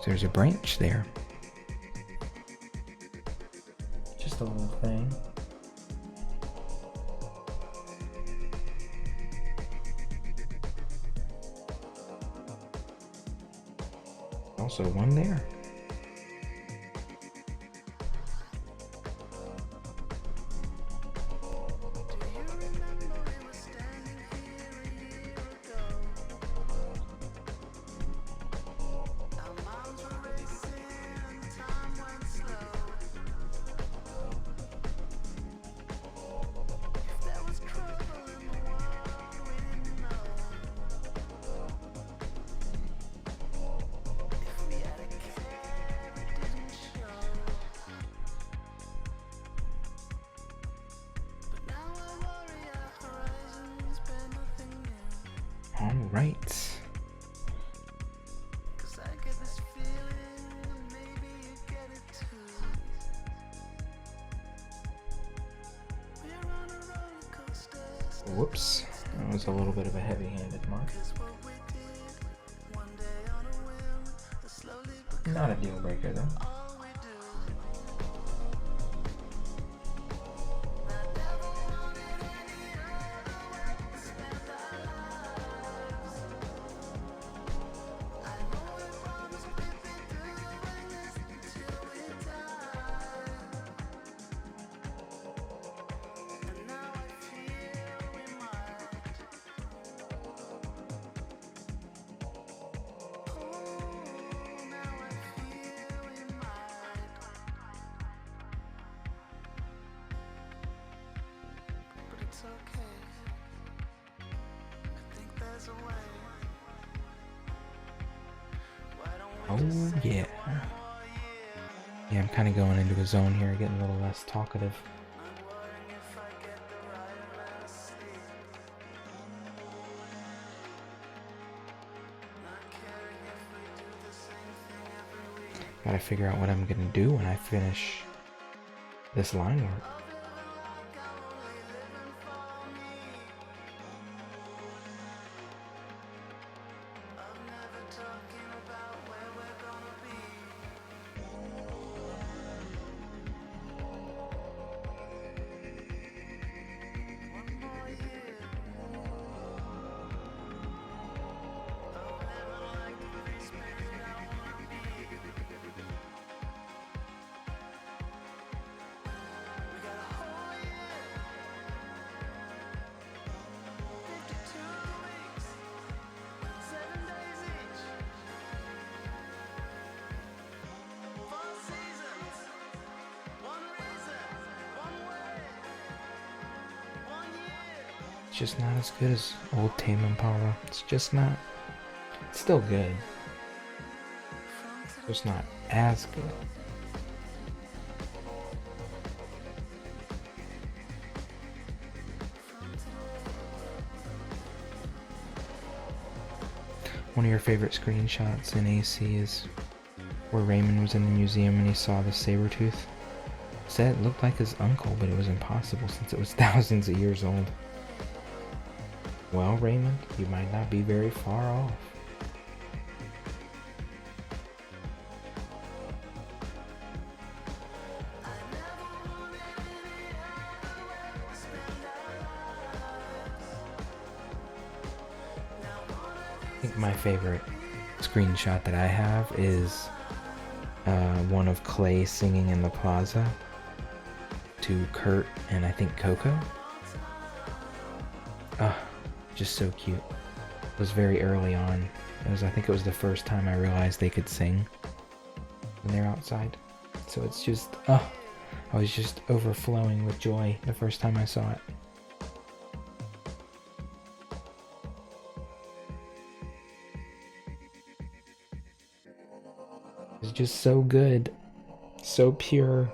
There's a branch there. Just a little thing. Also one there. All right. Whoops, that was a little bit of a heavy-handed mark. Not a deal breaker though. Oh yeah. Yeah, I'm kind of going into a zone here, getting a little less talkative. Gotta figure out what I'm gonna do when I finish this line work. It's just not as good as old Tame Impala. It's just not. It's still good. It's just not as good. One of your favorite screenshots in AC is where Raymond was in the museum and he saw the saber tooth. Said it looked like his uncle, but it was impossible since it was thousands of years old. Well, Raymond, you might not be very far off. I think my favorite screenshot that I have is one of Clay singing in the plaza to Kurt and I think Coco. Just so cute. It was very early on. I think it was the first time I realized they could sing when they're outside. So it's just, I was just overflowing with joy the first time I saw it. is just so good, so pure.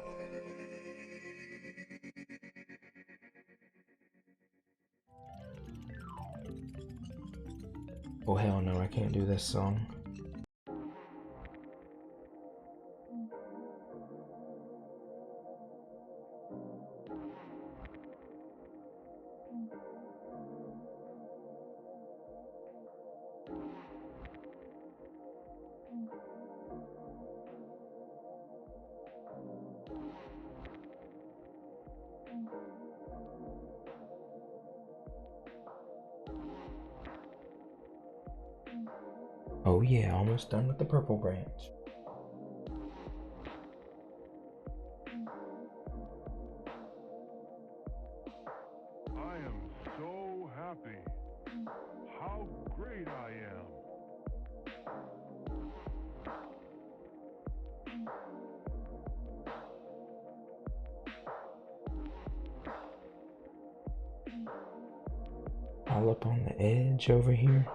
Oh hell no, I can't do this song. Oh yeah, almost done with the purple branch. I am so happy. How great I am. All up on the edge over here.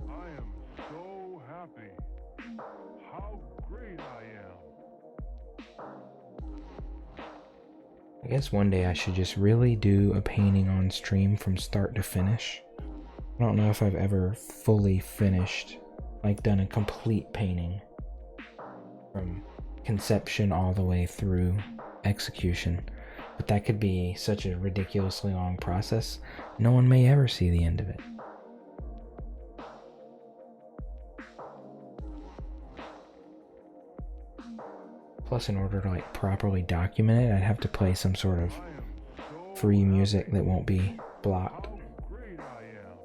I am so happy. How great I am. I guess one day I should just really do a painting on stream from start to finish. I don't know if I've ever fully finished, like done a complete painting from conception all the way through execution. But that could be such a ridiculously long process, no one may ever see the end of it. Plus, in order to like properly document it, I'd have to play some sort of free music that won't be blocked. How great I am.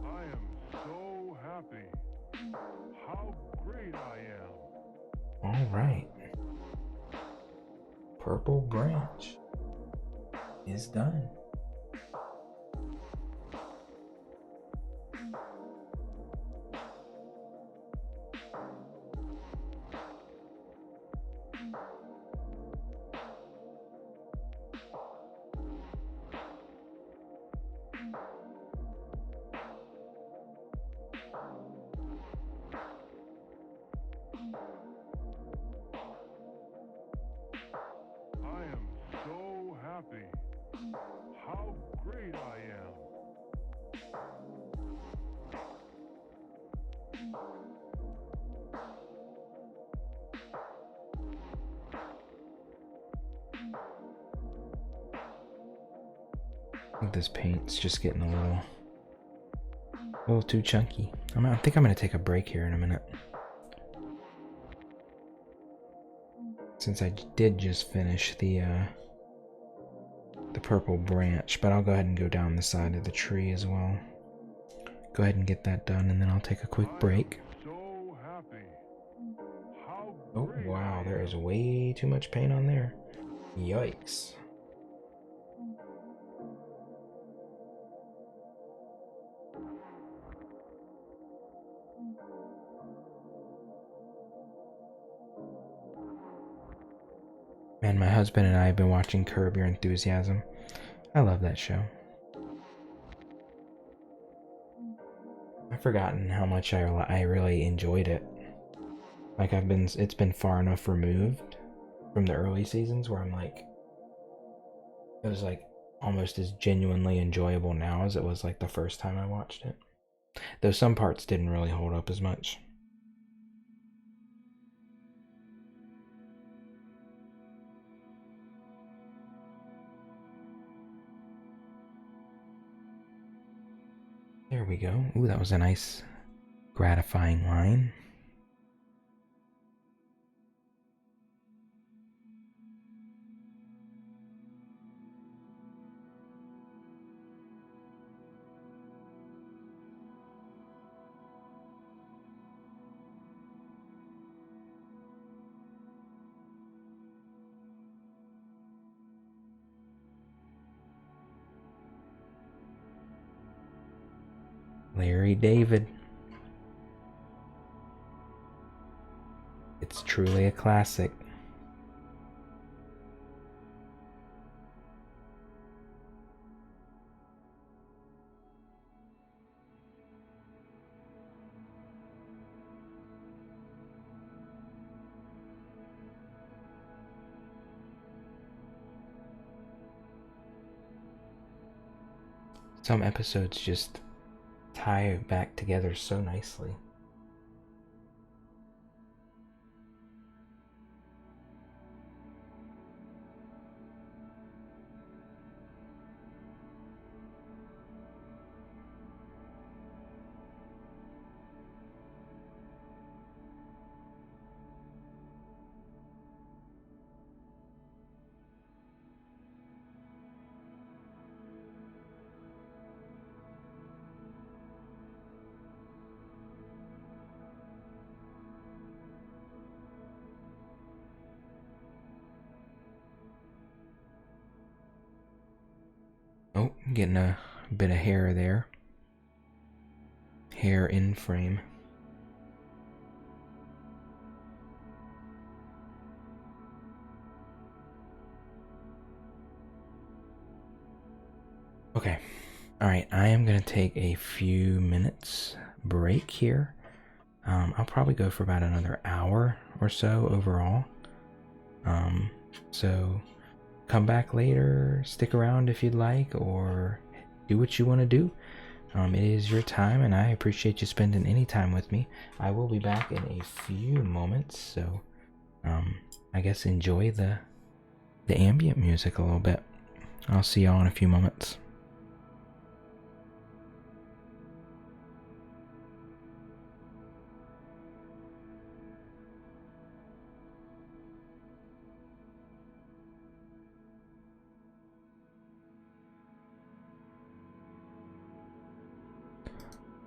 I am so happy. How great I am. All right. Purple branch is done. I am so happy. How great I am. I think this paint's just getting a little too chunky. I think I'm gonna take a break here in a minute, since I did just finish the purple branch, but I'll go ahead and go down the side of the tree as well. Go ahead and get that done, and then I'll take a quick break. So happy. How Oh great wow, I there am. is way too much paint on there. Yikes. Man, my husband and I have been watching Curb Your Enthusiasm. I love that show. I've forgotten how much I really enjoyed it. Like it's been far enough removed from the early seasons where I'm like, it was like almost as genuinely enjoyable now as it was like the first time I watched it. Though some parts didn't really hold up as much. we go. Ooh, that was a nice, gratifying line. Larry David. It's truly a classic. Some episodes just tie back together so nicely. Oh, getting a bit of hair there. Hair in frame. Okay. Alright, I am going to take a few minutes break here. I'll probably go for about another hour or so overall. So come back later, stick around if you'd like, or do what you want to do. It is your time, and I appreciate you spending any time with me. I will be back in a few moments, so I guess enjoy the ambient music a little bit. I'll see y'all in a few moments.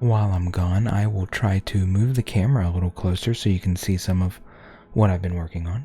While I'm gone, I will try to move the camera a little closer so you can see some of what I've been working on.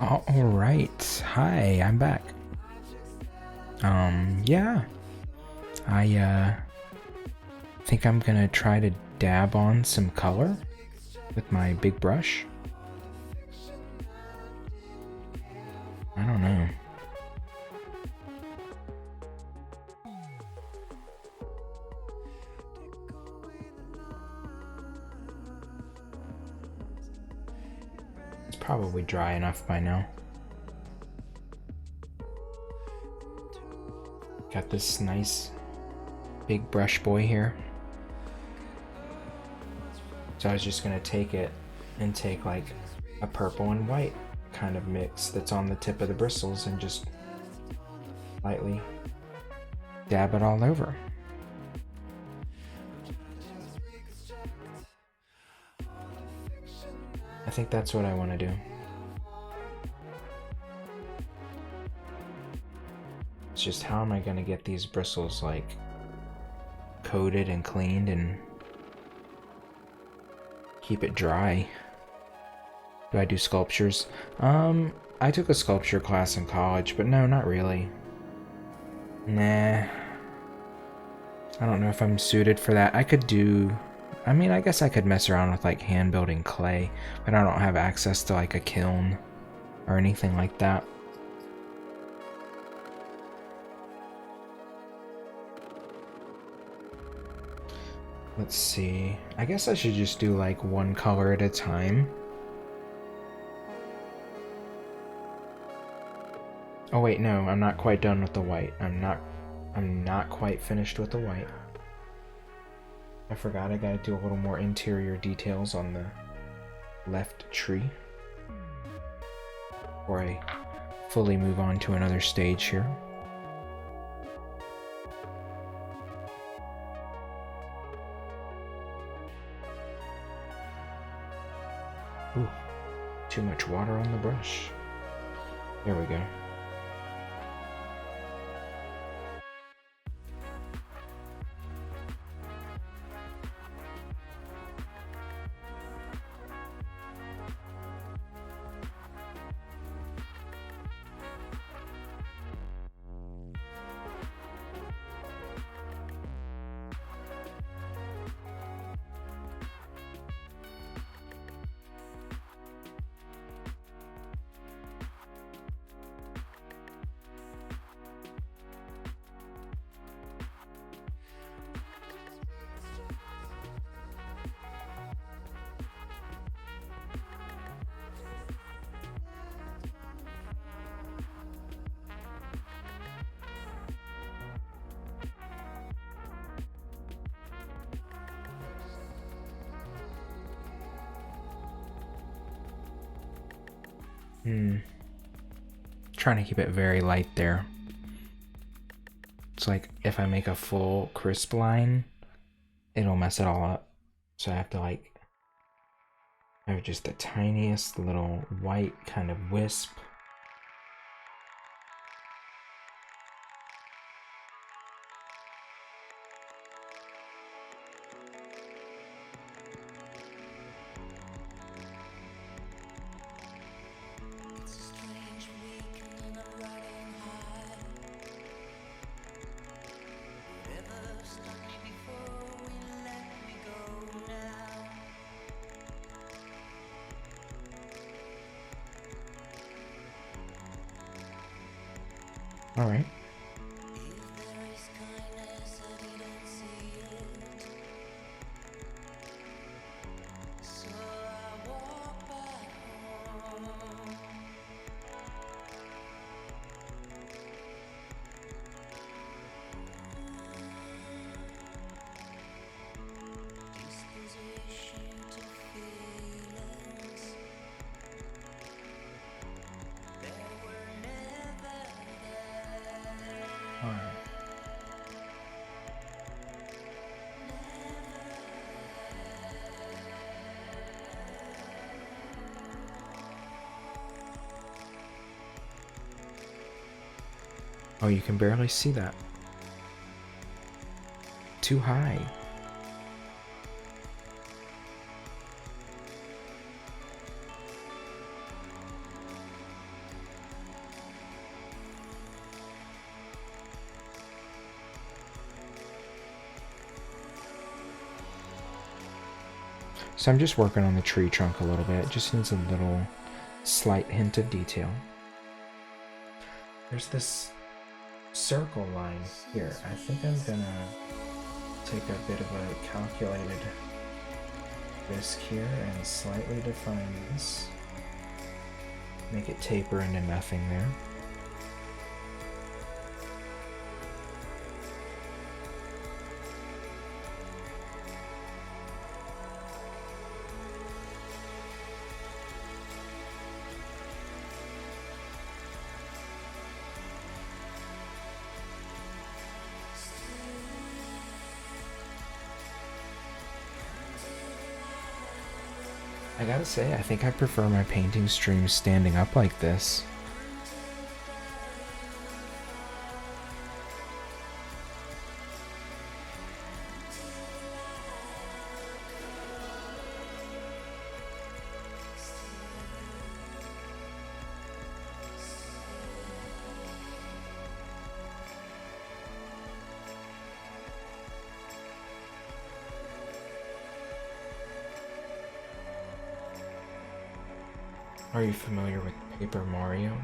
All right. Hi, I'm back. Yeah. I think I'm gonna try to dab on some color with my big brush. I don't know. It's probably dry enough by now. Got this nice big brush boy here. So I was just gonna take it and take like a purple and white kind of mix that's on the tip of the bristles and just lightly dab it all over. I think that's what I want to do. It's just how am I going to get these bristles like coated and cleaned and keep it dry? Do I do sculptures? I took a sculpture class in college, but no, not really. Nah. I don't know if I'm suited for that. I guess I could mess around with like hand building clay, but I don't have access to like a kiln or anything like that. Let's see. I guess I should just do like one color at a time. Oh wait, no, I'm not quite done with the white. I'm not quite finished with the white. I forgot I gotta do a little more interior details on the left tree before I fully move on to another stage here. Ooh, too much water on the brush. There we go. Trying to keep it very light there. It's like if I make a full crisp line, it'll mess it all up. So I have to like have just the tiniest little white kind of wisp. Alright. Alright. Oh, you can barely see that. Too high. So I'm just working on the tree trunk a little bit. It just needs a little slight hint of detail. There's this circle line here. I think I'm gonna take a bit of a calculated risk here and slightly define this. Make it taper into nothing there. I gotta say, I think I prefer my painting streams standing up like this. Are you familiar with Paper Mario?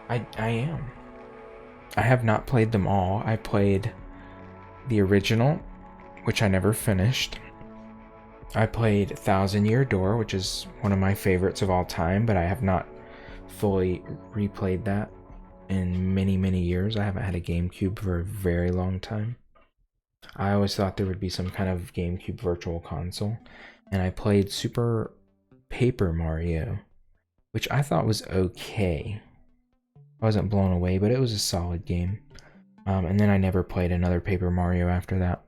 I am. I have not played them all. I played the original, which I never finished. I played Thousand Year Door, which is one of my favorites of all time, but I have not fully replayed that in many, many years. I haven't had a GameCube for a very long time. I always thought there would be some kind of GameCube virtual console, and I played Super Paper Mario, which I thought was okay. I wasn't blown away, but it was a solid game. And then I never played another Paper Mario after that.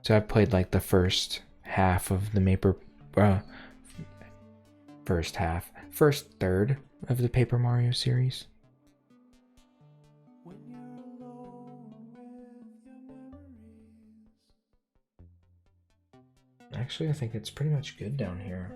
So I've played like the first half of the first third of the Paper Mario series. Actually, I think it's pretty much good down here.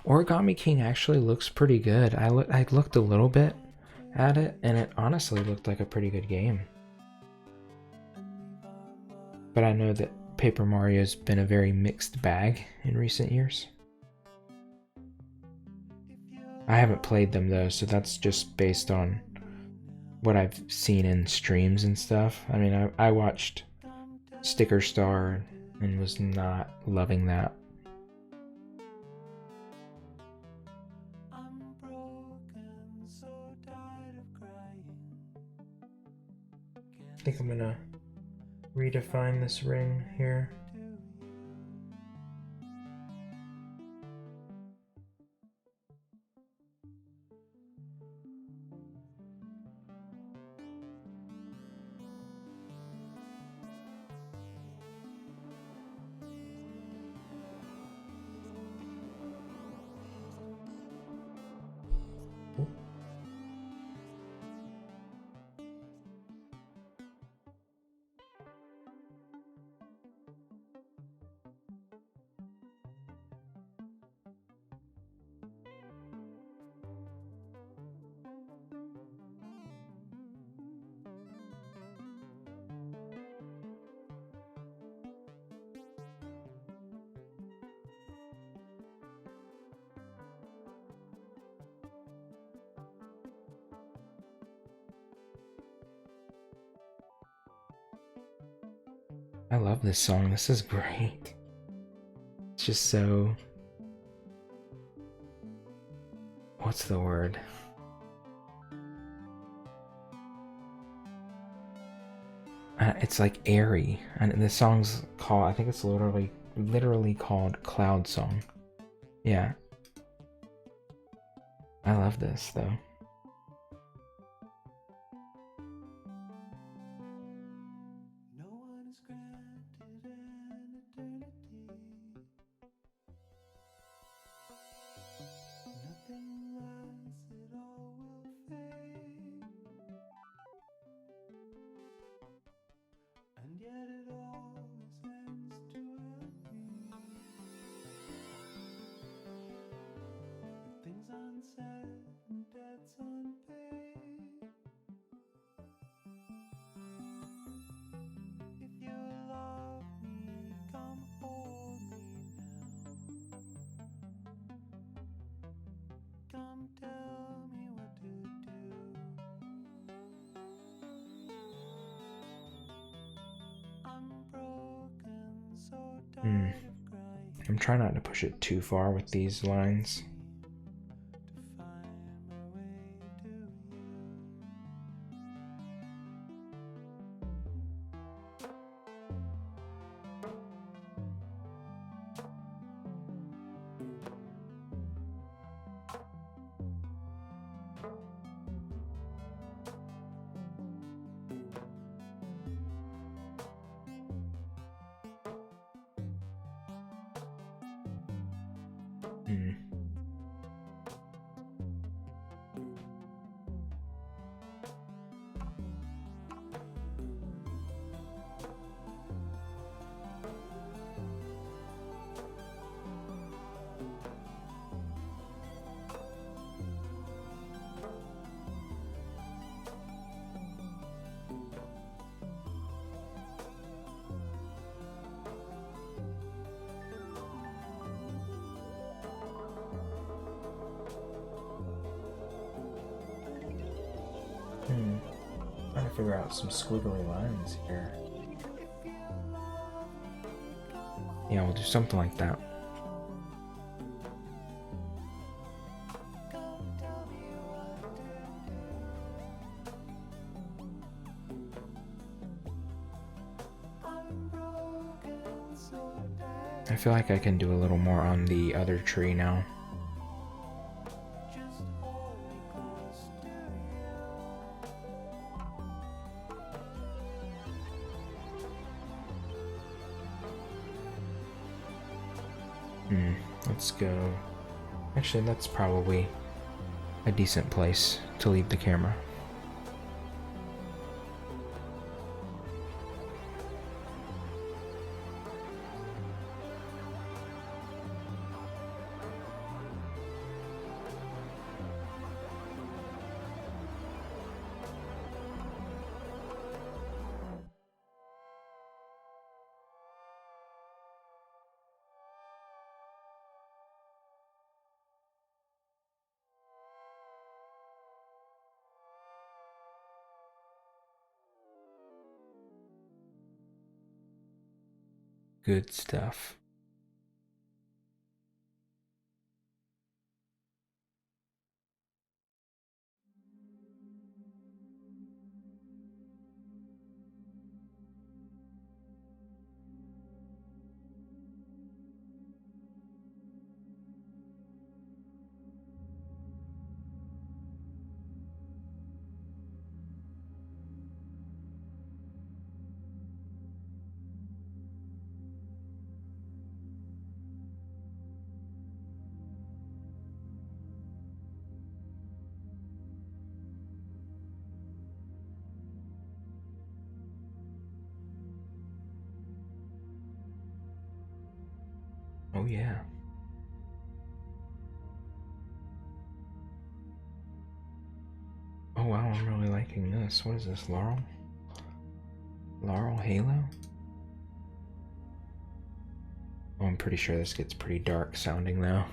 Origami King actually looks pretty good. I looked a little bit at it, and it honestly looked like a pretty good game. But I know that Paper Mario's been a very mixed bag in recent years. I haven't played them though, so that's just based on what I've seen in streams and stuff. I mean, I watched Sticker Star and was not loving that. I think I'm gonna redefine this ring here. I love this song. This is great. It's just so... What's the word? It's like airy, and the song's called, I think it's literally called Cloud Song. Yeah. I love this though. No one is granted an eternity. Nothing lasts, it all will fade. And yet it always ends too early. With things unsaid and debts unpaid. If you love me, come hold me now. Come tell me what to do. I'm broken, so tired of crying. I'm trying not to push it too far with these lines. To find my way to you. Hmm. Trying to figure out some squiggly lines here. Yeah, we'll do something like that. I feel like I can do a little more on the other tree now. Let's go. Actually, that's probably a decent place to leave the camera. Good stuff. Oh yeah. Oh wow, I'm really liking this. What is this, Laurel? Laurel Halo? Oh, I'm pretty sure this gets pretty dark sounding though.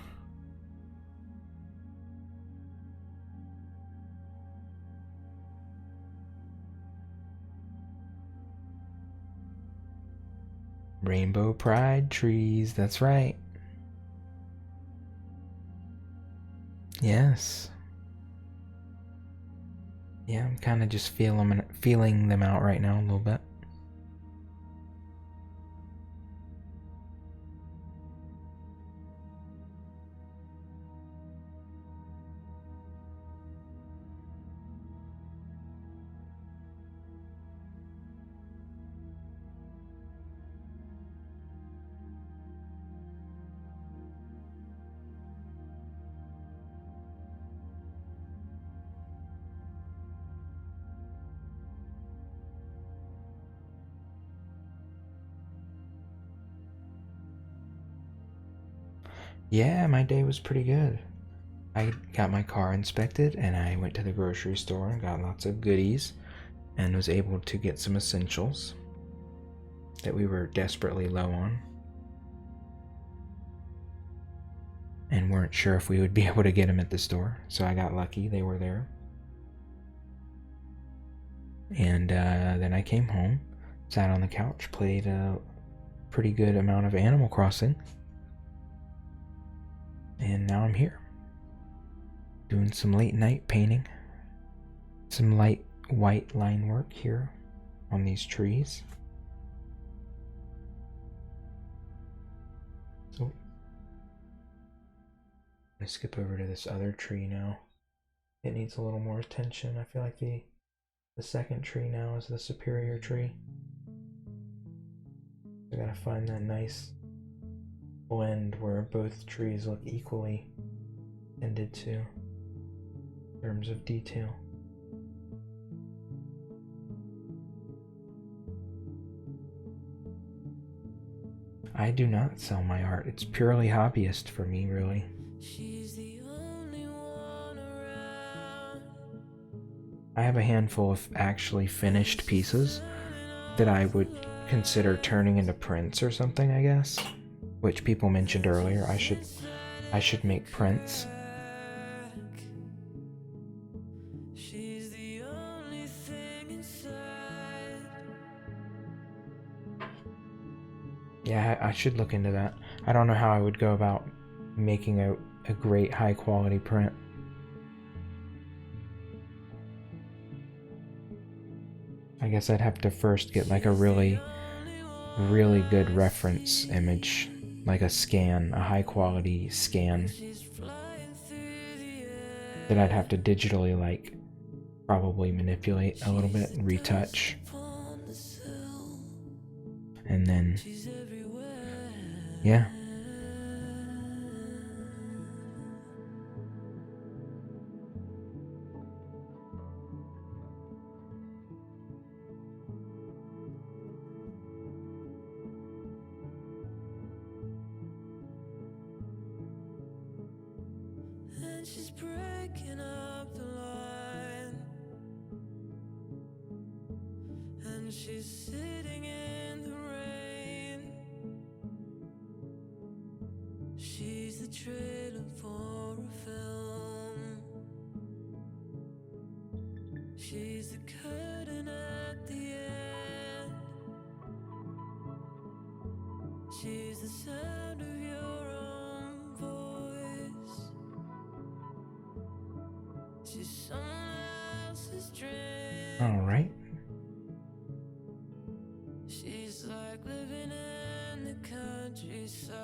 Rainbow Pride trees, that's right. Yes. Yeah, I'm kind of just feeling them out right now a little bit. Yeah, my day was pretty good. I got my car inspected and I went to the grocery store and got lots of goodies and was able to get some essentials that we were desperately low on and weren't sure if we would be able to get them at the store. So I got lucky, they were there. And then I came home, sat on the couch, played a pretty good amount of Animal Crossing. And now I'm here, doing some late night painting, some light white line work here on these trees. So I'm gonna skip over to this other tree now. It needs a little more attention. I feel like the second tree now is the superior tree. I gotta find that nice blend where both trees look equally tended to in terms of detail. I do not sell my art. It's purely hobbyist for me, really. I have a handful of actually finished pieces that I would consider turning into prints or something, I guess. Which people mentioned earlier. I should make prints. Yeah, I should look into that. I don't know how I would go about making a great high quality print. I guess I'd have to first get like a really good reference image, like a scan, a high quality scan that I'd have to digitally like probably manipulate a little bit, retouch, and then yeah. She's breaking up the line, and she's sitting in the rain. She's the trailer for a film. She's the curtain at the end. She's the sound of your own voice. She's someone else's dream. All right. She's like living in the countryside.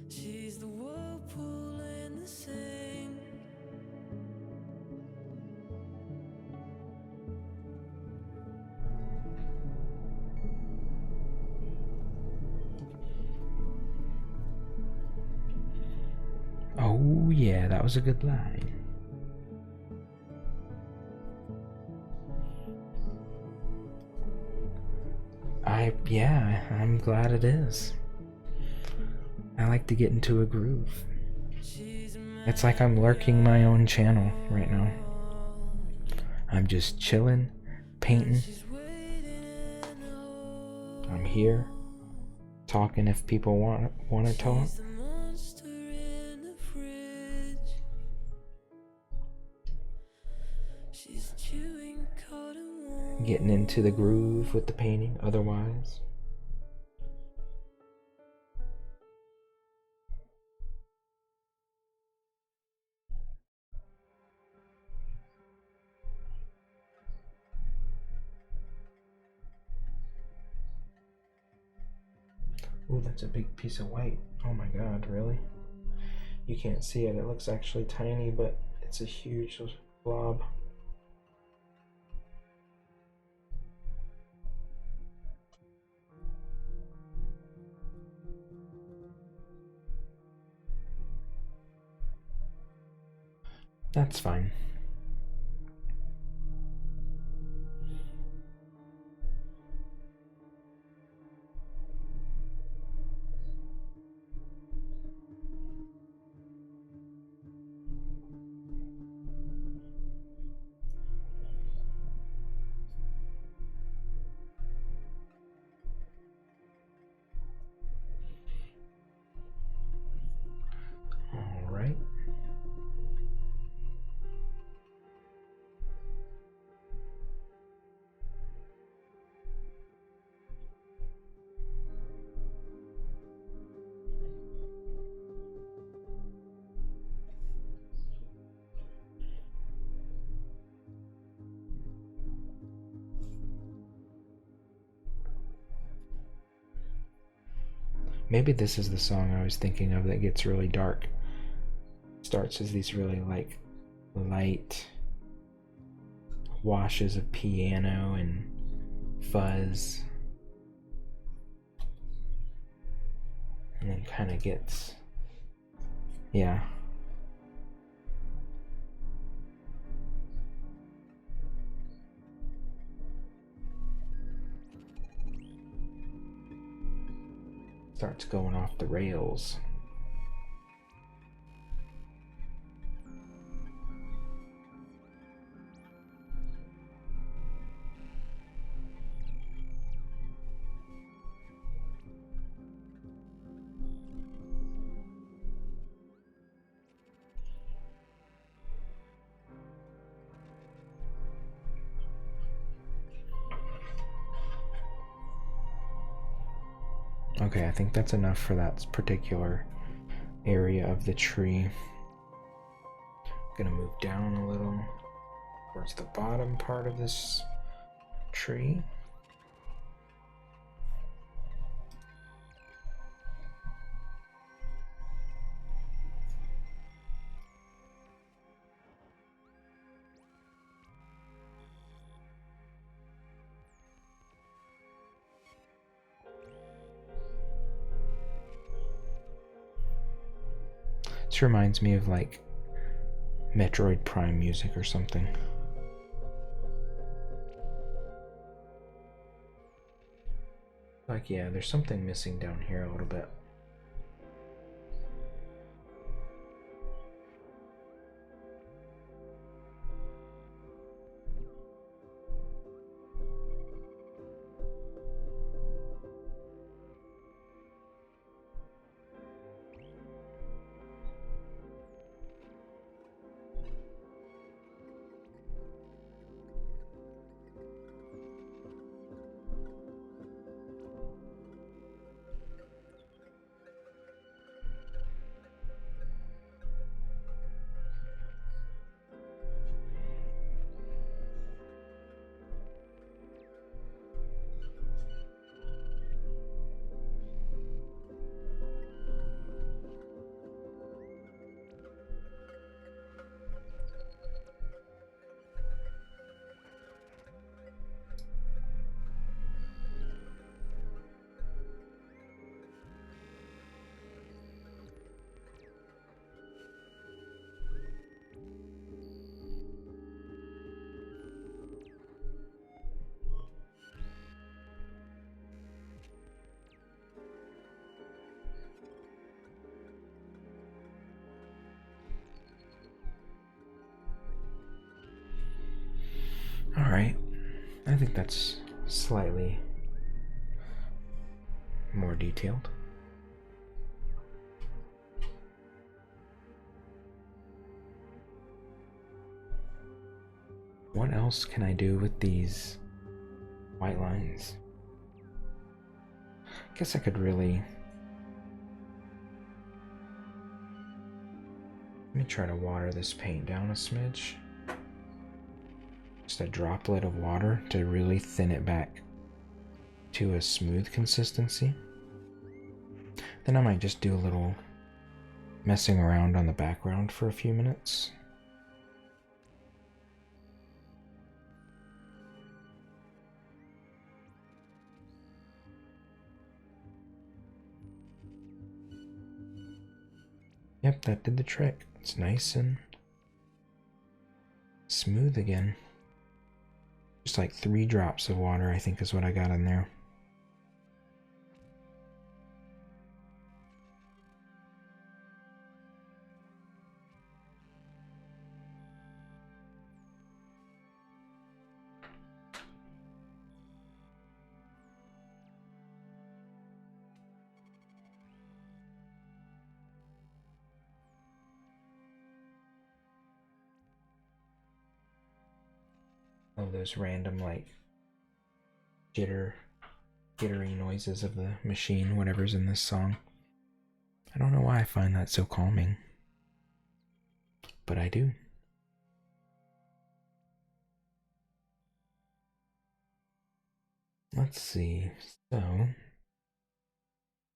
She's the whirlpool in the sink. Oh yeah, that was a good line. I'm glad it is. I like to get into a groove. It's like I'm lurking my own channel right now. I'm just chilling, painting. I'm here, talking if people want to talk. getting into the groove with the painting otherwise. Ooh, that's a big piece of white. Oh my god, really? You can't see it. It looks actually tiny, but it's a huge blob. That's fine. All right. Maybe this is the song I was thinking of that gets really dark. Starts as these really like light washes of piano and fuzz, and then kind of gets, yeah. Starts going off the rails. Okay, I think that's enough for that particular area of the tree. I'm gonna move down a little towards the bottom part of this tree. This reminds me of like Metroid Prime music or something. Like, yeah, there's something missing down here a little bit. Alright, I think that's slightly more detailed. What else can I do with these white lines. Guess I could really... Let me try to water this paint down a smidge. Just a droplet of water to really thin it back to a smooth consistency. Then I might just do a little messing around on the background for a few minutes. Yep, that did the trick. It's nice and smooth again. Just like 3 drops of water, I think is what I got in there. Oh, those random like jittery noises of the machine, whatever's in this song. I don't know why I find that so calming, but I do. Let's see. So, I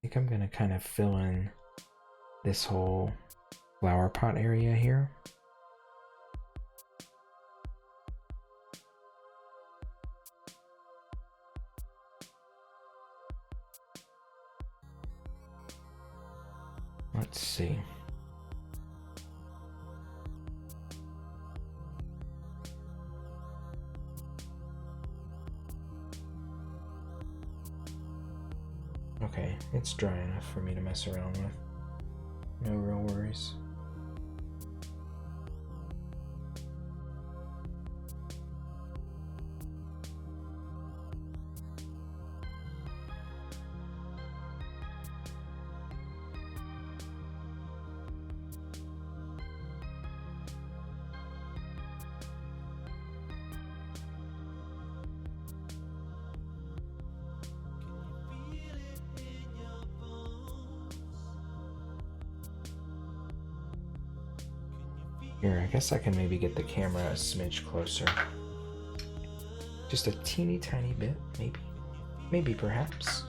think I'm gonna kind of fill in this whole flower pot area here. Let's see. Okay, it's dry enough for me to mess around with. No real worries. Here, I guess I can maybe get the camera a smidge closer. Just a teeny tiny bit, maybe. Maybe, perhaps.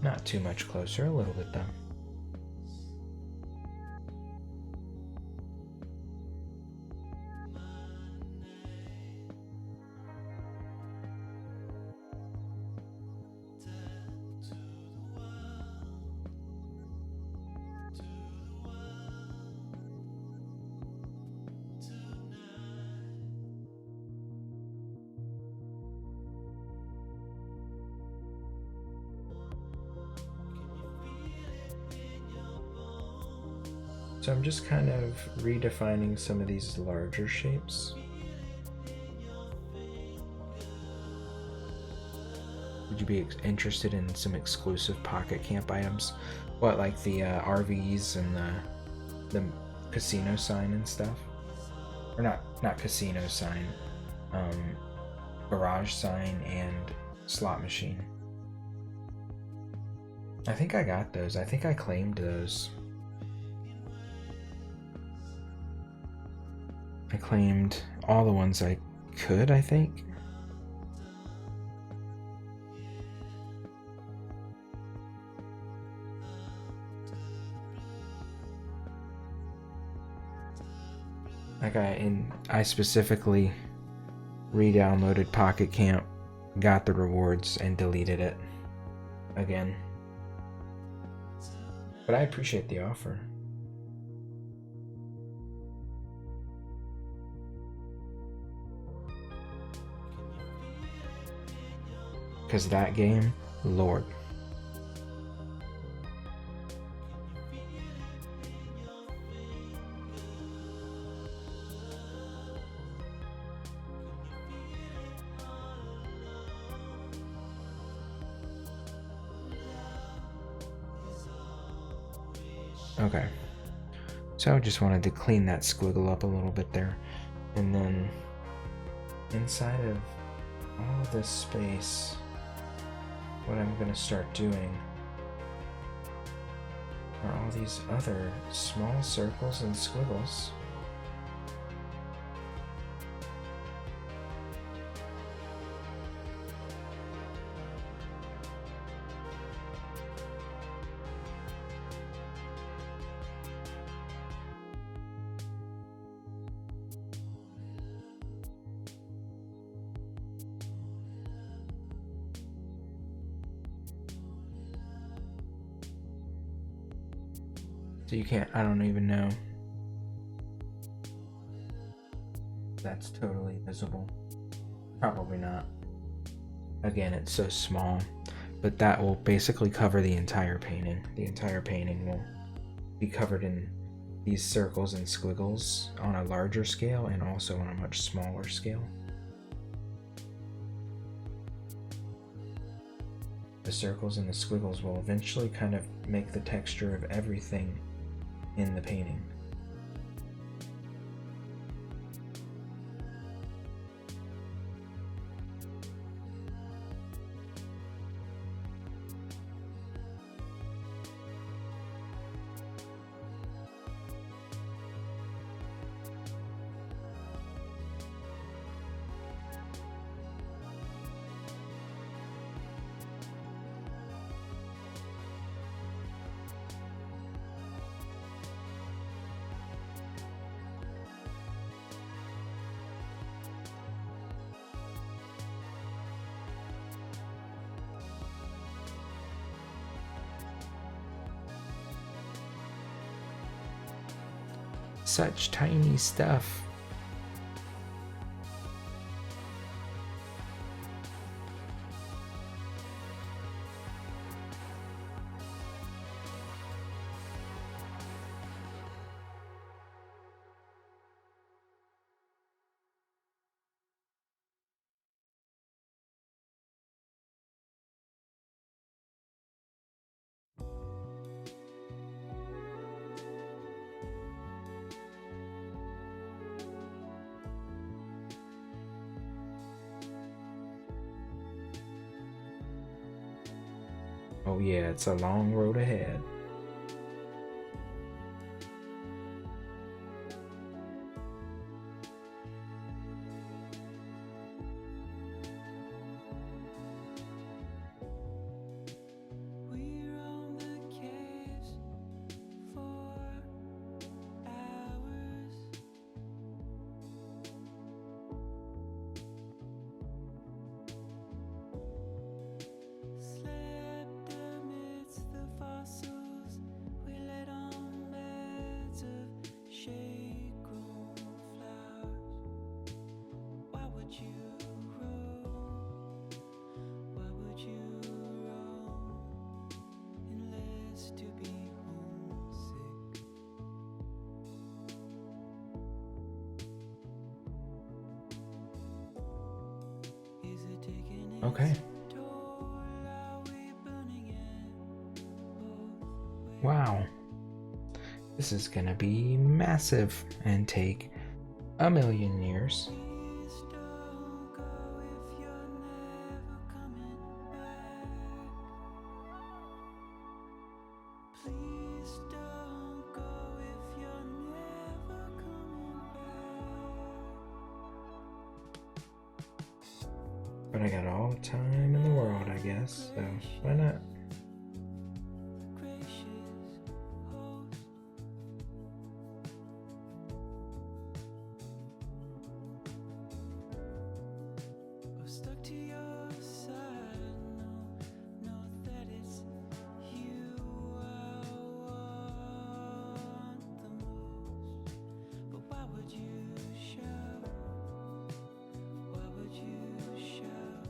Not too much closer, a little bit though. So I'm just kind of redefining some of these larger shapes. Would you be interested in some exclusive Pocket Camp items? What, like the RVs and the casino sign and stuff? Or not casino sign, garage sign and slot machine. I think I got those. I think I claimed those. I claimed all the ones I could, I think. Like I specifically re-downloaded Pocket Camp, got the rewards, and deleted it again. But I appreciate the offer. Because that game, Lord. Okay. So I just wanted to clean that squiggle up a little bit there. And then inside of all this space, what I'm going to start doing are all these other small circles and squiggles. So you can't, I don't even know. That's totally visible. Probably not. Again, it's so small, but that will basically cover the entire painting. The entire painting will be covered in these circles and squiggles on a larger scale and also on a much smaller scale. The circles and the squiggles will eventually kind of make the texture of everything in the painting. Such tiny stuff. Oh yeah, it's a long road ahead. We roam the caves for hours. Slept amidst the fossils. We laid on beds of shade-grown flowers. Why would you roam? Why would you roam unless to be homesick? Is it taking its Okay. toll? Are we burning it both ways? Wow. This is gonna be massive and take a million years. Please don't go if you're never coming back. Please don't go if you're never coming back. But I got all the time in the world, I guess, so why not? Gracious host, I've stuck to your side. Know that it's you I want the most. But why would you shout? Why would you shout?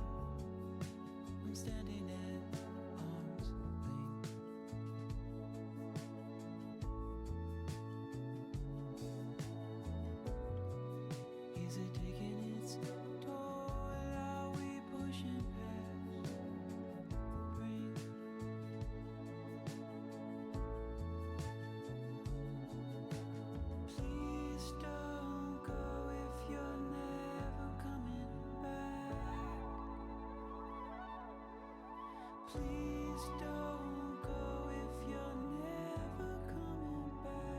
I'm standing at Please don't go if you're never coming back.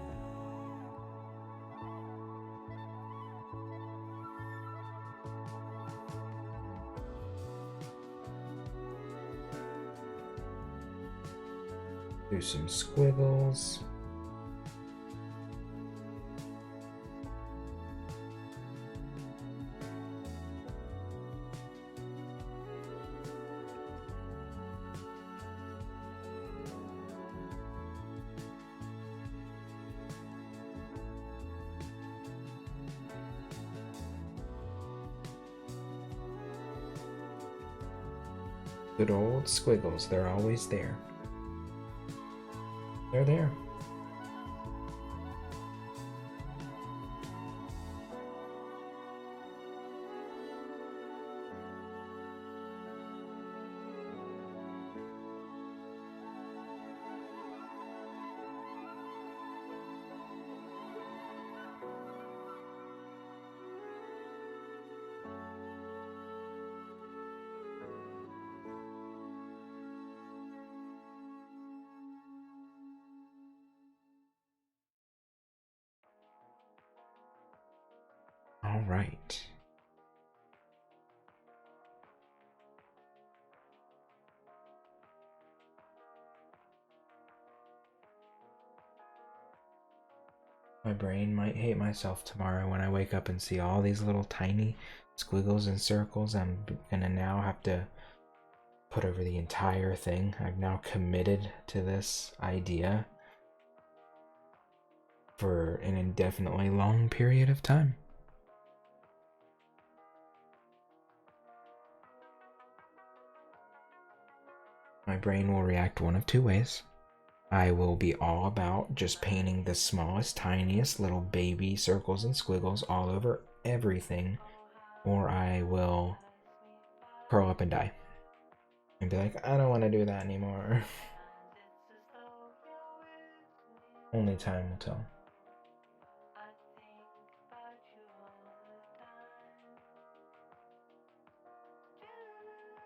Do some squiggles. Good old squiggles, they're always there. They're there. All right. My brain might hate myself tomorrow when I wake up and see all these little tiny squiggles and circles. I'm gonna now have to put over the entire thing. I've now committed to this idea for an indefinitely long period of time. My brain will react one of two ways. I will be all about just painting the smallest, tiniest little baby circles and squiggles all over everything, or I will curl up and die and be like, I don't want to do that anymore. Only time will tell.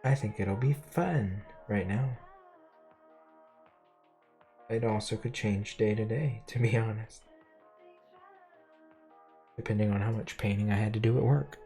I think it'll be fun right now. It also could change day to day, to be honest, depending on how much painting I had to do at work.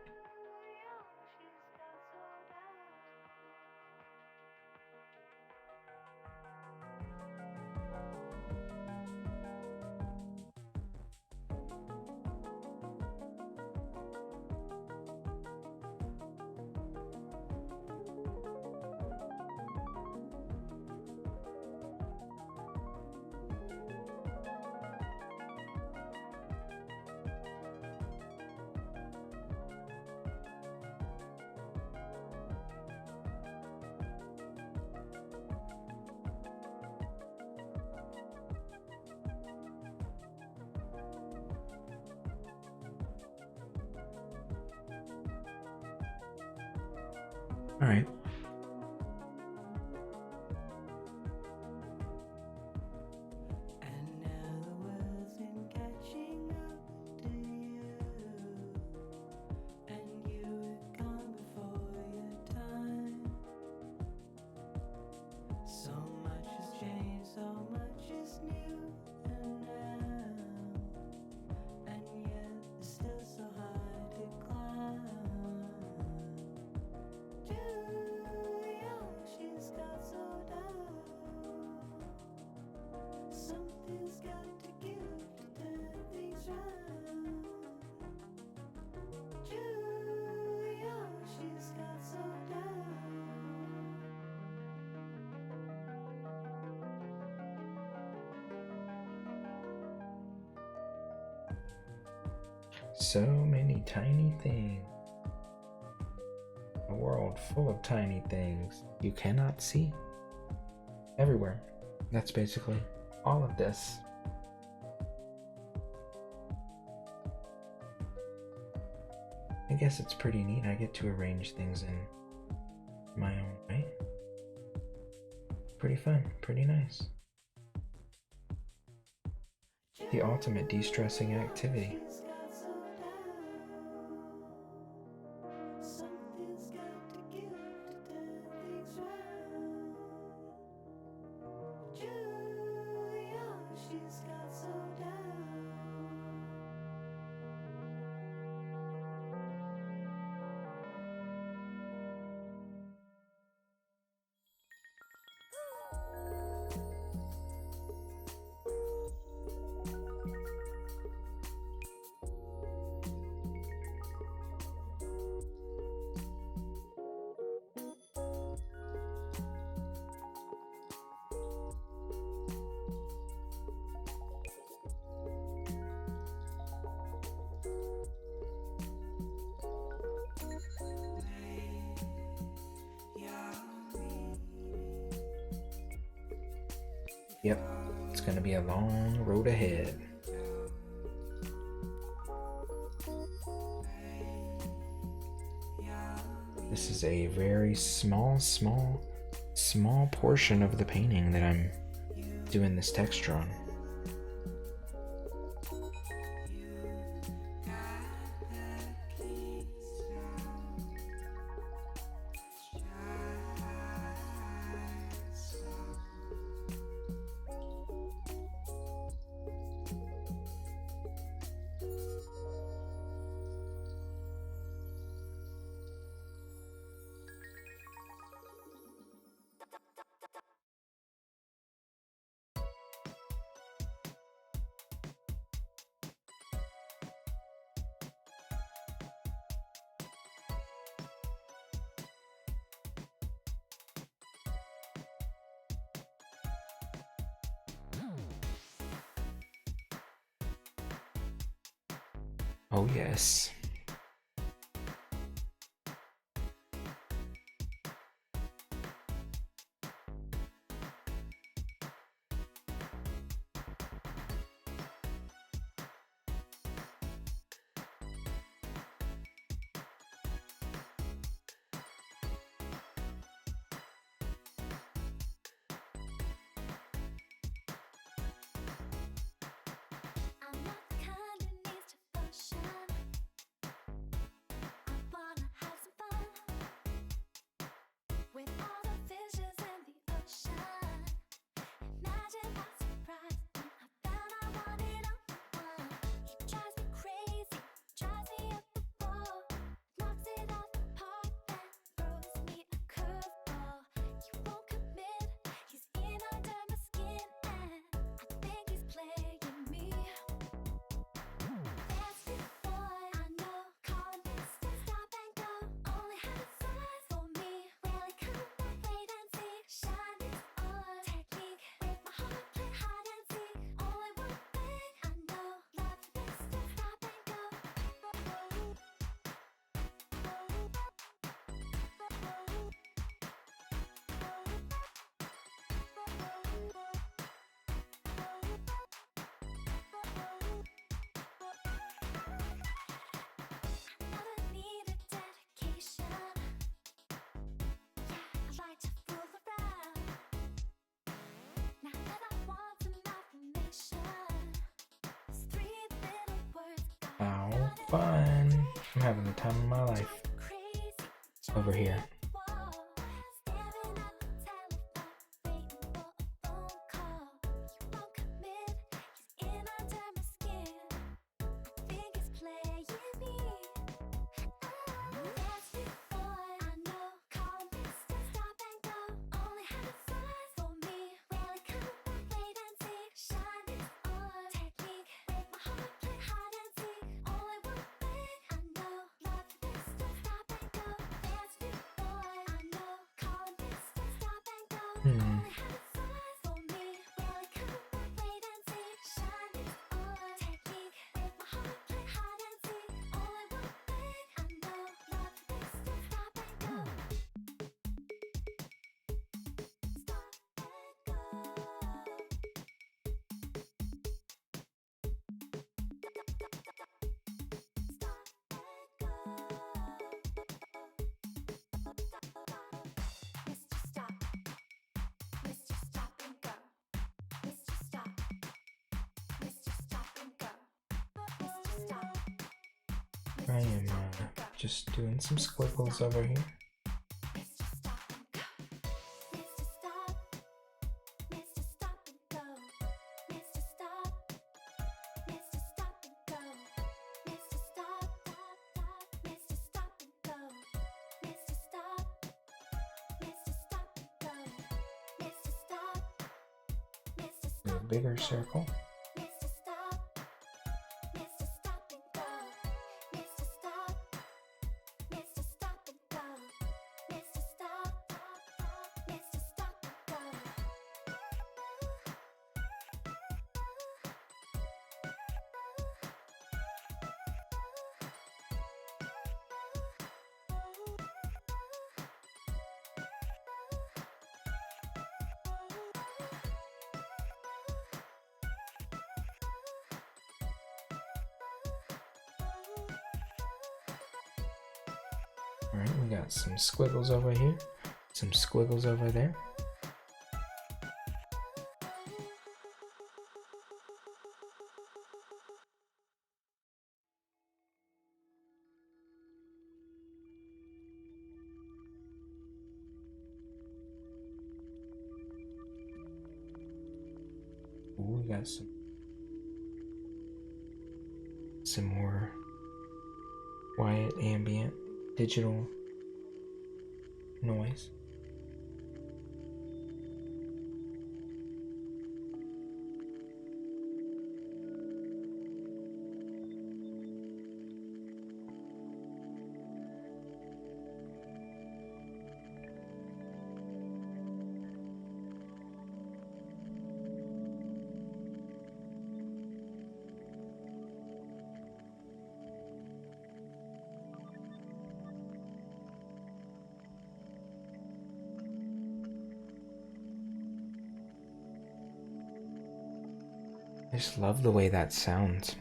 All right. And now the world's been catching up to you, and you were gone before your time. So much has changed, so much is new, and now, and yet it's still so hard to climb. Julia, she's got so down. Something's got to give to turn things round. Julia, she's got so down. So many tiny things. A world full of tiny things you cannot see. Everywhere. That's basically all of this. I guess it's pretty neat. I get to arrange things in my own way. Pretty fun, pretty nice. The ultimate de-stressing activity. She's got so down. Something's got to give to turn things round. Yep, it's gonna be a long road ahead. This is a very small portion of the painting that I'm doing this texture on. Oh yes. I'm not the kind who needs devotion. I wanna have some fun with all the fishes in the ocean. Imagine my surprise when I found I wanted only one. He drives me crazy, drives me up the wall, knocks it off the park, then throws me a curveball. He won't commit, he's in under my skin, and I think he's playing me. Fancy boy, I know, call him Mr. Stop and Go. Only had his eyes for me. Will he come back? Wait and see. Shine his on technique. Make my heart play hide and seek. Only one thing I know, love Mr. Stop and Go. Never needed dedication. Yeah, I like to fool around. Now that I want some affirmation, these 3 little words got me How running fun. I'm having the time of my life crazy. over here. Wall, staring at the telephone, waiting for a phone call. He won't commit, he's in under my skin. I think he's playing me. Fancy boy, I know, call him Mr. Stop and Go. Only had his eyes for me. Will he come back? Wait and see. Shine his on technique. Make my heart play hide and seek. Only one thing I know, love Mr. Stop and Go. Fancy boy, I know, call him Mr. Stop and Go. Only had his eyes for me. Will he come back? Wait and see. Shine his on technique. Make my heart play hide and seek. Only one thing I know, love Mr. Stop and Go. Stop Mr. Stop. Mr. Stop and Go. Mr. Stop. Mr. Stop and Go. Mr. Stop. I am just doing some squiggles over here. Mr. Stop and Go. Mr. Stop. Mr. Stop and Go. Mr. Stop. Mr. Stop and Go. Mr. Stop. Mr. Stop and Go. Mr. Stop. Mr. Stop and Go. Mr. Stop. Mr. A Stop. bigger circle. Mr. Stop. Mr. Stop and Go. Mr. Stop. Mr. Stop and Go. Mr. Stop. Mr. Stop and Go. Alright, we got some squiggles over here, some squiggles over there. Ooh, we got some more quiet ambient digital noise. I just love the way that sounds.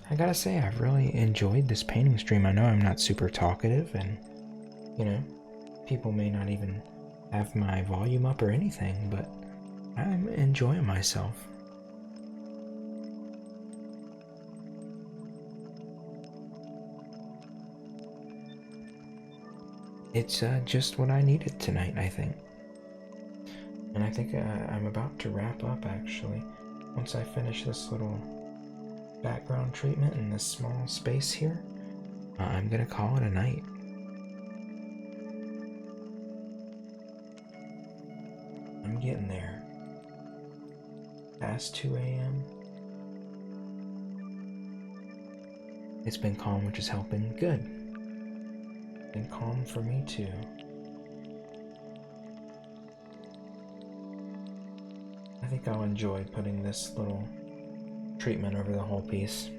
I gotta say, I've really enjoyed this painting stream. I know I'm not super talkative, and you know, people may not even have my volume up or anything, but I'm enjoying myself. It's just what I needed tonight, I think. And I think I'm about to wrap up, actually. Once I finish this little background treatment in this small space here, I'm gonna call it a night. I'm getting there. Past 2 a.m. It's been calm, which is helping. Good. Been calm for me too. I think I'll enjoy putting this little treatment over the whole piece.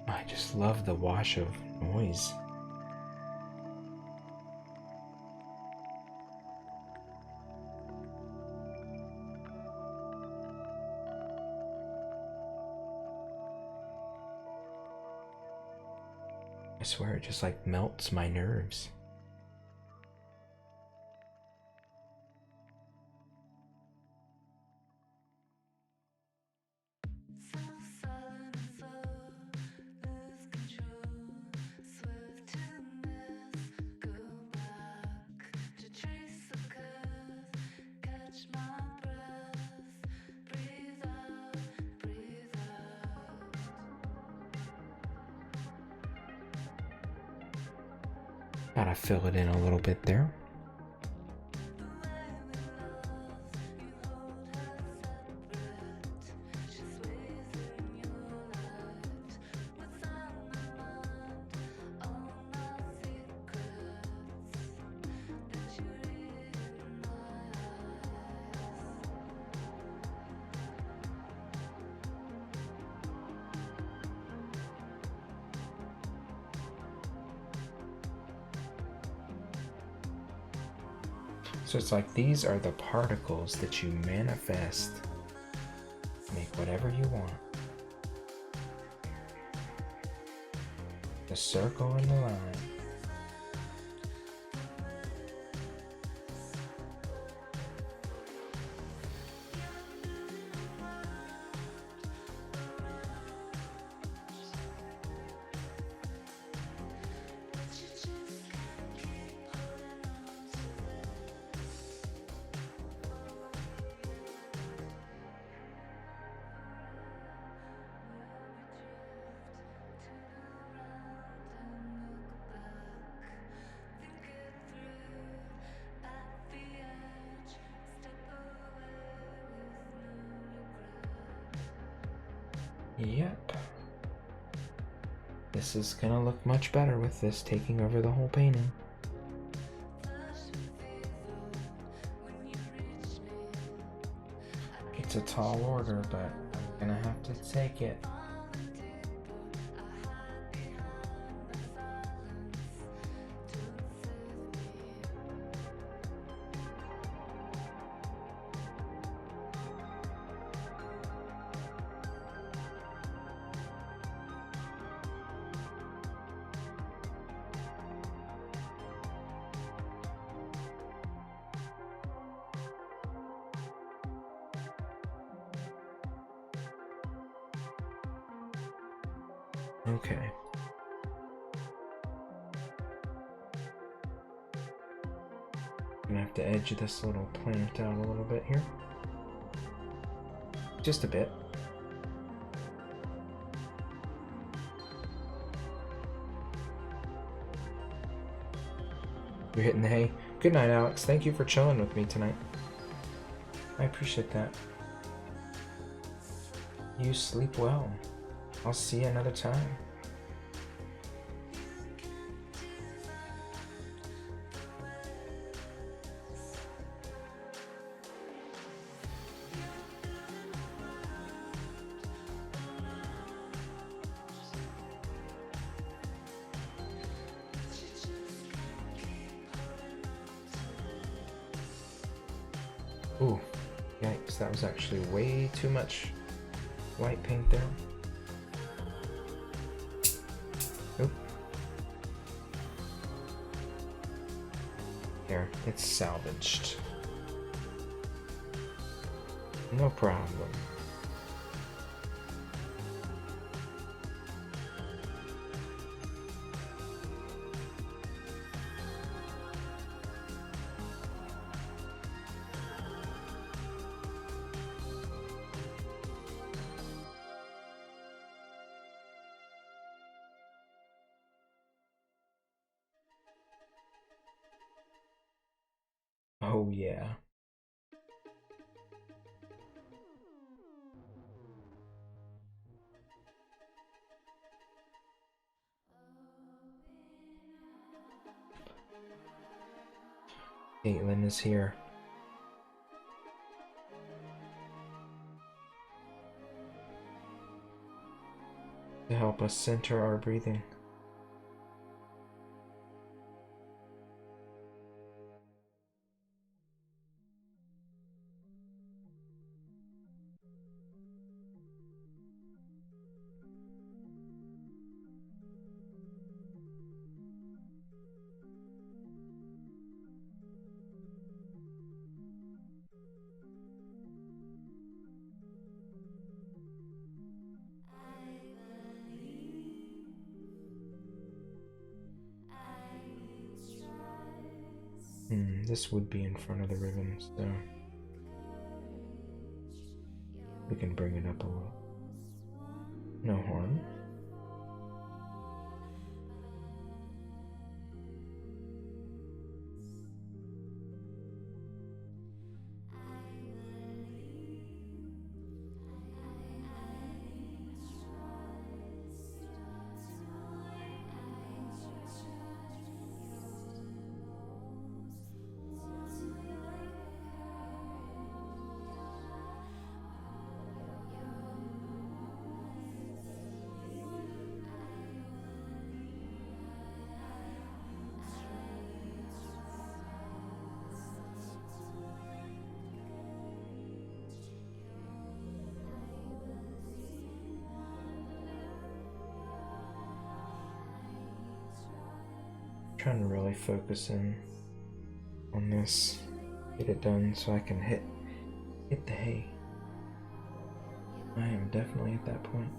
I just love the wash of noise. I swear it just like melts my nerves. So silent and so lose control, swift to miss, go back to trace the curve, catch my breath, breathe out, breathe out. Gotta fill it in a little bit there. The way we love, you hold her separate. She sways in your light, without my mind, all my secrets that you read in my eyes. So it's like these are the particles that you manifest. Make whatever you want. The circle and the line. Yep. This is gonna look much better with this taking over the whole painting. It's a tall order, but I'm gonna have to take it. Okay. I'm gonna have to edge this little plant out a little bit here. Just a bit. You're hitting the hay. Good night, Alex. Thank you for chilling with me tonight. I appreciate that. You sleep well. I'll see you another time. Ooh, yikes, that was actually way too much white paint there. Oop. There, it's salvaged. No problem. Oh yeah. Caitlin is here. To help us center our breathing. This would be in front of the ribbon, so we can bring it up a little. No harm. Trying to really focus in on this, get it done so I can hit the hay. I am definitely at that point.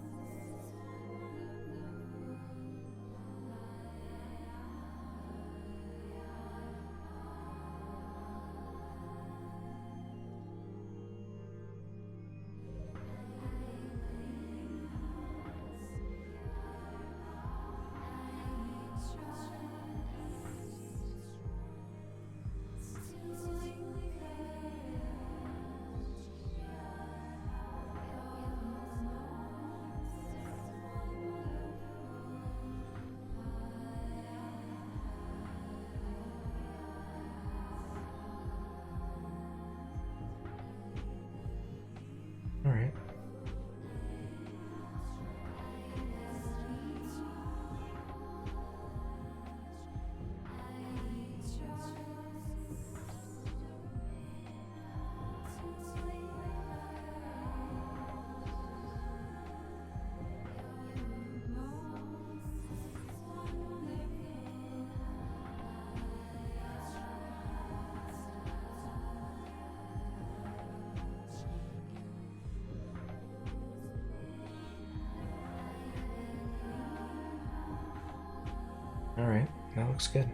Alright, that looks good.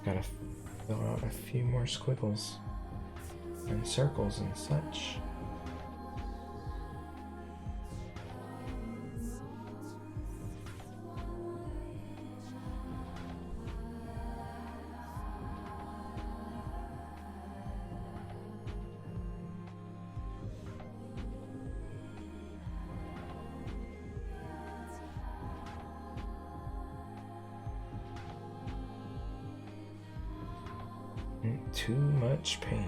Gotta fill out a few more squiggles and circles and such. Too much paint.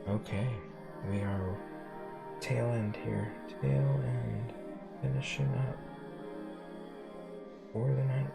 Okay, we are tail end here. Tail end. Finishing up for the night.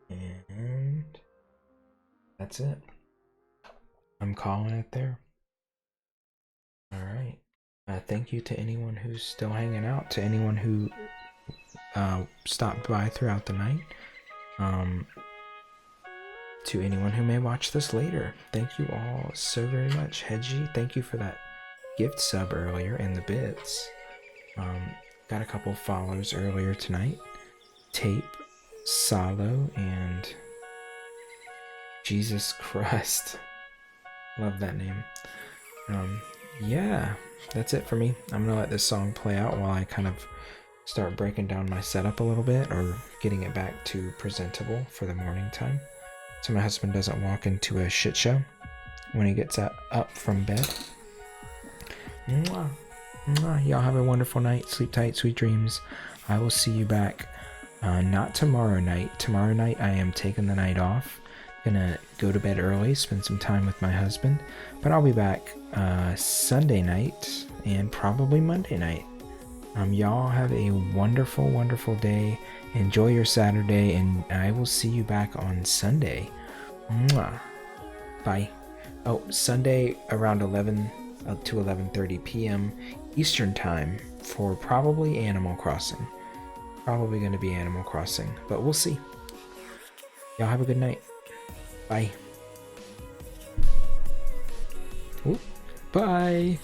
And that's it. I'm calling it there. Alright. Thank you to anyone who's still hanging out, to anyone who stopped by throughout the night. To anyone who may watch this later. Thank you all so very much. Hedgie, thank you for that gift sub earlier and the bits. Got a couple follows earlier tonight. Tape, Salo, and Jesus Christ. Love that name. Yeah, that's it for me. I'm gonna let this song play out while I kind of start breaking down my setup a little bit, or getting it back to presentable for the morning time, so my husband doesn't walk into a shit show when he gets up from bed. Mwah. Mwah. Y'all have a wonderful night. Sleep tight, sweet dreams. I will see you back not tomorrow night. Tomorrow night I am taking the night off. Gonna go to bed early, spend some time with my husband, but I'll be back Sunday night and probably Monday night. Y'all have a wonderful, wonderful day. Enjoy your Saturday, and I will see you back on Sunday. Mwah. Bye. Oh, Sunday around 11 to 11:30 p.m. Eastern time for probably Animal Crossing. Probably going to be Animal Crossing, but we'll see. Y'all have a good night. Bye. Ooh, bye.